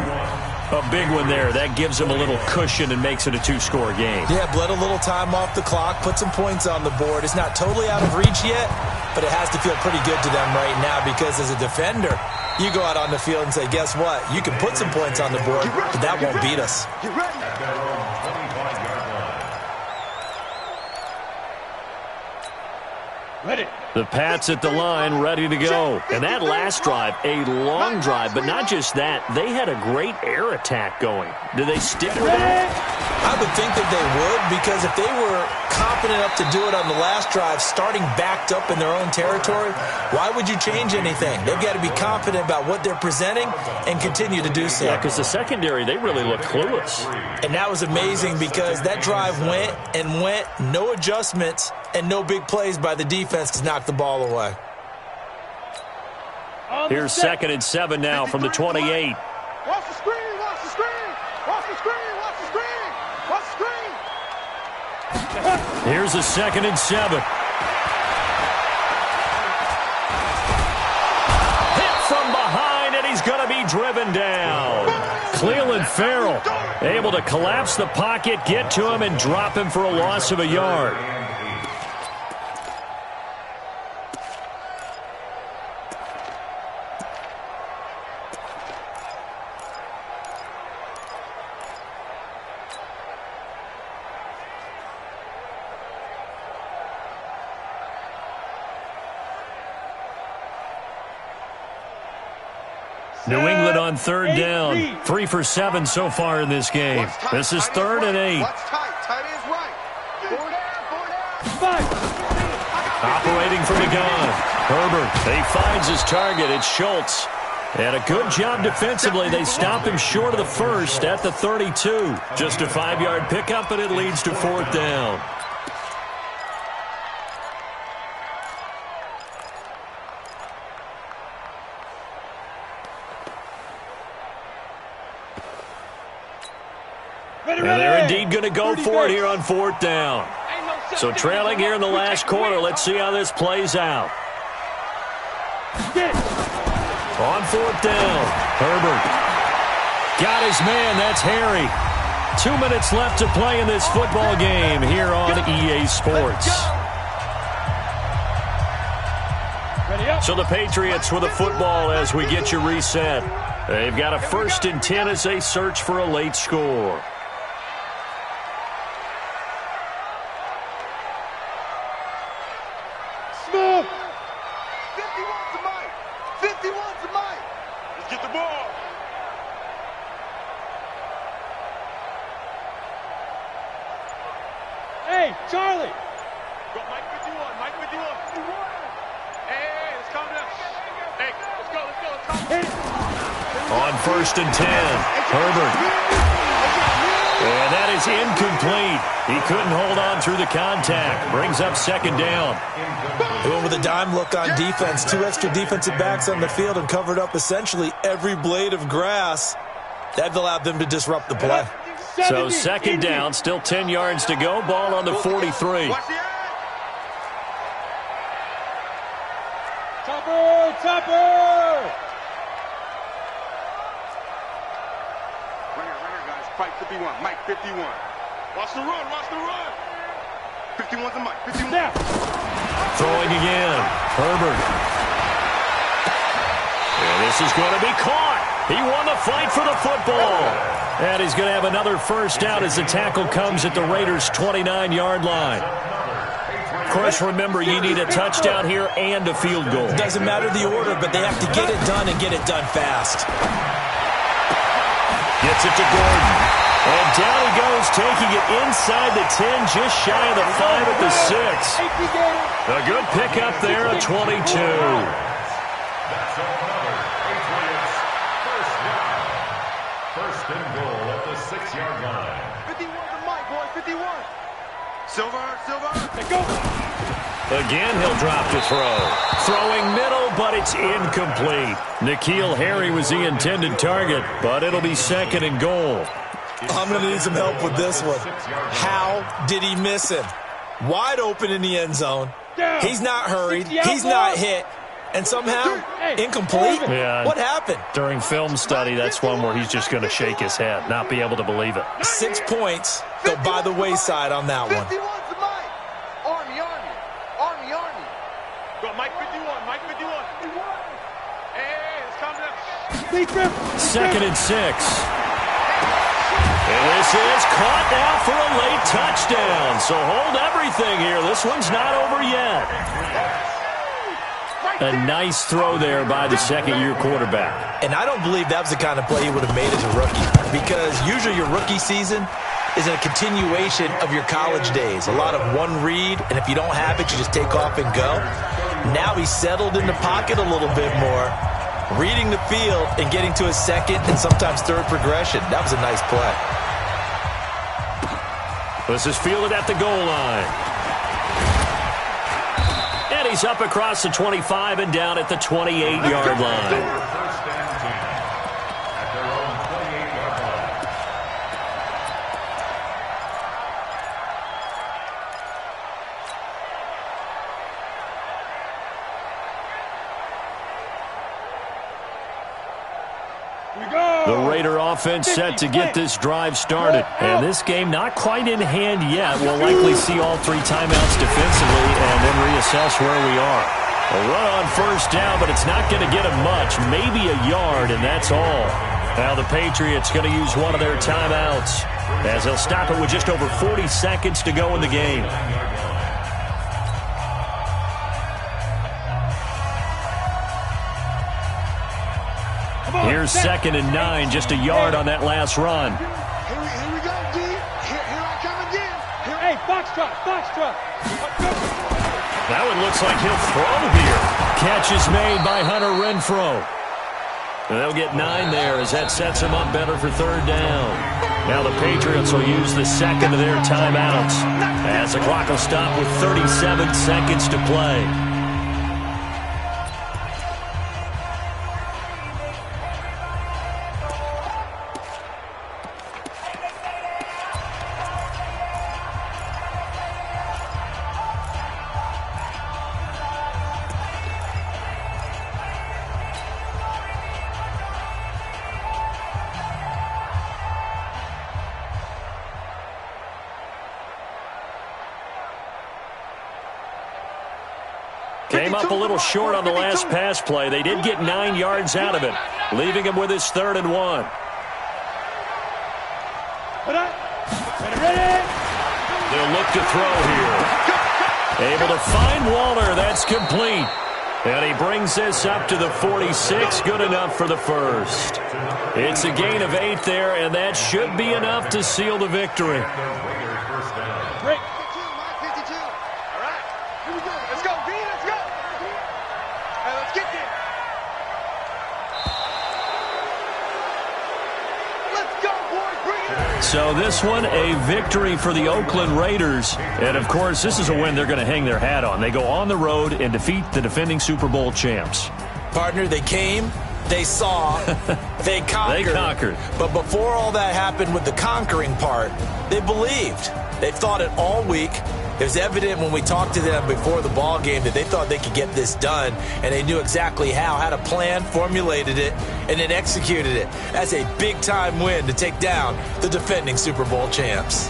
A big one there. That gives him a little cushion and makes it a 2-score game. Yeah, bled a little time off the clock, put some points on the board. It's not totally out of reach yet, but it has to feel pretty good to them right now because as a defender, you go out on the field and say, guess what? You can put some points on the board, but that won't beat us. Ready. The Pats at the line, ready to go. And that last drive, a long drive, but not just that. They had a great air attack going. Do they stick with that? I would think that they would, because if they were confident enough to do it on the last drive, starting backed up in their own territory, why would you change anything? They've got to be confident about what they're presenting and continue to do so. Yeah, because the secondary, they really look clueless. And that was amazing because that drive went and went, no adjustments, and no big plays by the defense to knock the ball away. Here's 2nd and 7 now from the 28. Watch the screen, watch the screen, watch the screen, watch the screen, watch the screen. Here's a 2nd and 7. Hit from behind, and he's going to be driven down. Clelin Ferrell able to collapse the pocket, get to him, and drop him for a loss of a yard. New England on 3rd down. 3 for 7 so far in this game. This is 3rd and 8. Operating from the gun. Herbert, he finds his target. It's Schultz. And a good job defensively. They stop him short of the first at the 32. Just a 5-yard pickup, and it leads to 4th down. And they're indeed going to go for it here on 4th down. So trailing here in the last quarter. Let's see how this plays out. On 4th down, Herbert got his man. That's Harry. 2 minutes left to play in this football game here on EA Sports. So the Patriots with a football as we get you reset. They've got a 1st and 10 as they search for a late score. Smith! 51 to Mike! 51 to Mike! Let's get the ball! Hey, Charlie! Go Mike 51, Mike 51. Hey, let's calm down. Hey, let's go, let's calm down. On 1st and 10, Herbert. And that is incomplete. He couldn't hold on through the contact. Brings up 2nd down. They went with a dime look on defense. 2 extra defensive backs on the field and covered up essentially every blade of grass. That allowed them to disrupt the play. So 2nd down, still 10 yards to go. Ball on the 43. Topper! Runner, guys. Mike 51, Mike 51. Watch the run, watch the run. 51's the mic, 51. Snap. Throwing again. Herbert. And this is going to be caught. He won the fight for the football. And he's going to have another first down as the tackle comes at the Raiders' 29-yard line. Of course, remember, you need a touchdown here and a field goal. It doesn't matter the order, but they have to get it done and get it done fast. Gets it to Gordon. And down he goes, taking it inside the 10, just shy of the 5 at the 6. A good pickup there, a 22. That's another Patriots first down. First and goal at the 6-yard line. 51's the mic, boy, 51. Silver, Let's go. Again, he'll drop to throw. Throwing middle, but it's incomplete. N'Keal Harry was the intended target, but it'll be second and goal. I'm going to need some help with this one. How did he miss him? Wide open in the end zone. He's not hurried. He's not hit. And somehow, incomplete? Yeah. What happened? During film study, that's one where he's just going to shake his head, not be able to believe it. 6 points go by the wayside on that one. 51's the mic. Army. Go, Mike 51, Mike 51. Hey, it's coming up. Second and 6. And this is caught now for a late touchdown. So hold everything here. This one's not over yet. A nice throw there by the second-year quarterback. And I don't believe that was the kind of play he would have made as a rookie, because usually your rookie season is a continuation of your college days. A lot of one read, and if you don't have it, you just take off and go. Now he's settled in the pocket a little bit more, reading the field and getting to his second and sometimes third progression. That was a nice play. This is fielded at the goal line. And he's up across the 25 and down at the 28-yard line. First and 10 at their own 28-yard line. The Raider offense set to get this drive started. And this game not quite in hand yet. We'll likely see all 3 timeouts defensively and then reassess where we are. A run on first down, but it's not going to get him much. Maybe a yard, and that's all. Now the Patriots going to use one of their timeouts as they'll stop it with just over 40 seconds to go in the game. Here's second and 9, just a yard on that last run. Here we go, D. Here I come again. Hey, Foxtrot. That one looks like he'll throw here. Catch is made by Hunter Renfrow. And they'll get 9 there as that sets him up better for third down. Now the Patriots will use the second of their timeouts as the clock will stop with 37 seconds to play. Came up a little short on the last pass play. They did get 9 yards out of it, leaving him with his 3rd and 1. They'll look to throw here. Able to find Waller. That's complete. And he brings this up to the 46. Good enough for the first. It's a gain of 8 there, and that should be enough to seal the victory. Break. 52, Mike 52. All right, here we go. Let's go, B. Let's go. Hey, let's get there. Let's go, boys. Bring it. So this one, a victory for the Oakland Raiders. And, of course, this is a win they're going to hang their hat on. They go on the road and defeat the defending Super Bowl champs. Partner, they came, they saw, they conquered. They conquered. But before all that happened with the conquering part, they believed. They thought it all week. It was evident when we talked to them before the ball game that they thought they could get this done, and they knew exactly how, had a plan, formulated it, and then executed it. That's a big-time win to take down the defending Super Bowl champs.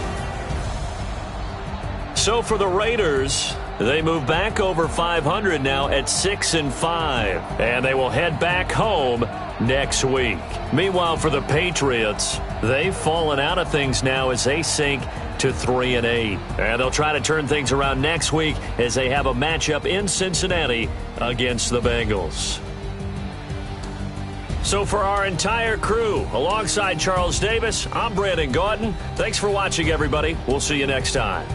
So for the Raiders, they move back over 500 now at 6-5, and they will head back home next week. Meanwhile, for the Patriots, they've fallen out of things now as they sink to 3-8. And they'll try to turn things around next week as they have a matchup in Cincinnati against the Bengals. So for our entire crew, alongside Charles Davis, I'm Brandon Gaudin. Thanks for watching, everybody. We'll see you next time.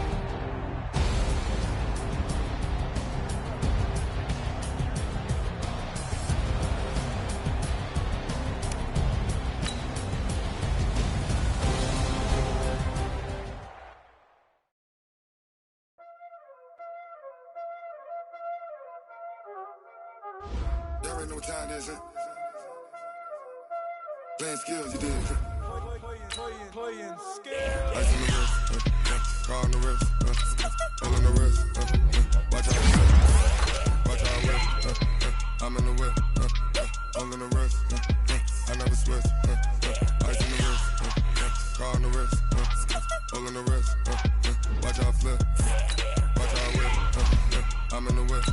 Y'all already know what time it is, huh? Playing skills, you did. Playing skills. Ice on the wrist, car on the wrist, all on the wrist, watch out, watch out, whip, I'm in the whip, all on the wrist, I never switch, ice on the wrist, car on the wrist, all on the wrist, watch out, flip, watch out, whip, I'm in the whip,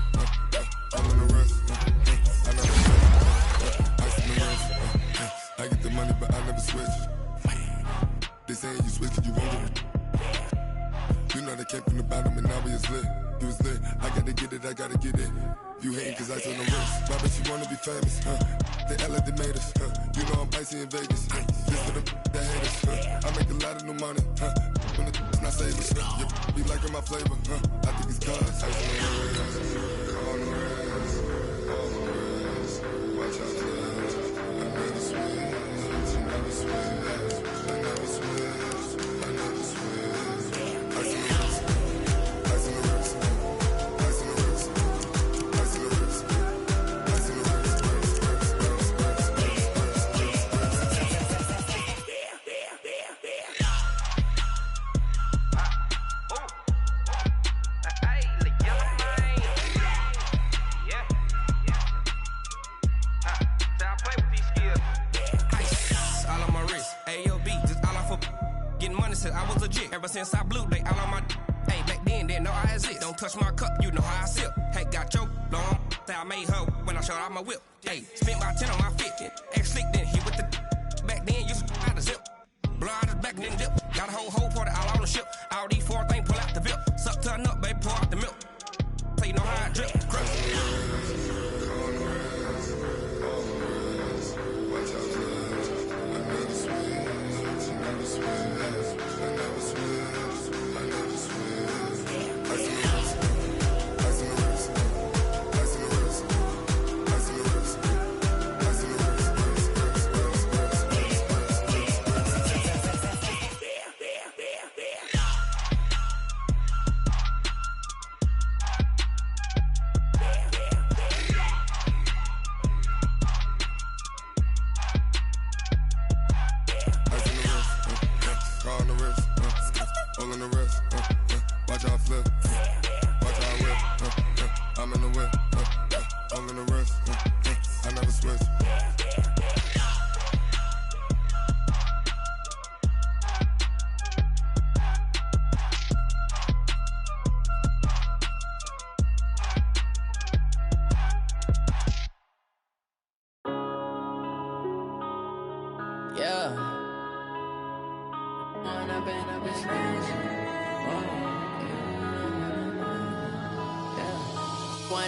all on the wrist, I never switch, ice on the wrist, I get the money, but I never switch. They saying you switch, you won't get it. You know they came from the bottom and now we is lit. You was lit, I gotta get it, I gotta get it. You hating cause ice on the wrist. Why bet you wanna be famous, They Ella, they made us, You know I'm icy in Vegas, This for the that hate us, I make a lot of new money, When it's not savings, You be liking my flavor, I think it's cause ice on the wrist, on the wrist, on the wrist. Watch out, I never switch, I never switch. I never switch, I never switch. Ice on the wrist, ice on the wrist, ice on the wrist, ice on the wrist, ice on the wrist, I was legit ever since I blew they all on my hey back then didn't know I exist. Don't touch my cup, you know how I sip. Hey, got your long say I made her when I showed out my whip. Hey, spent about 10 on my fit. Ex slick then he with the back then used to out the zip. Blow out his back and then dip. Got a whole party all on the ship. All these four things pull out the VIP. Suck to a nut, baby, pour out the milk. So you know how I drip.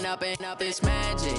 Up and up, it's magic.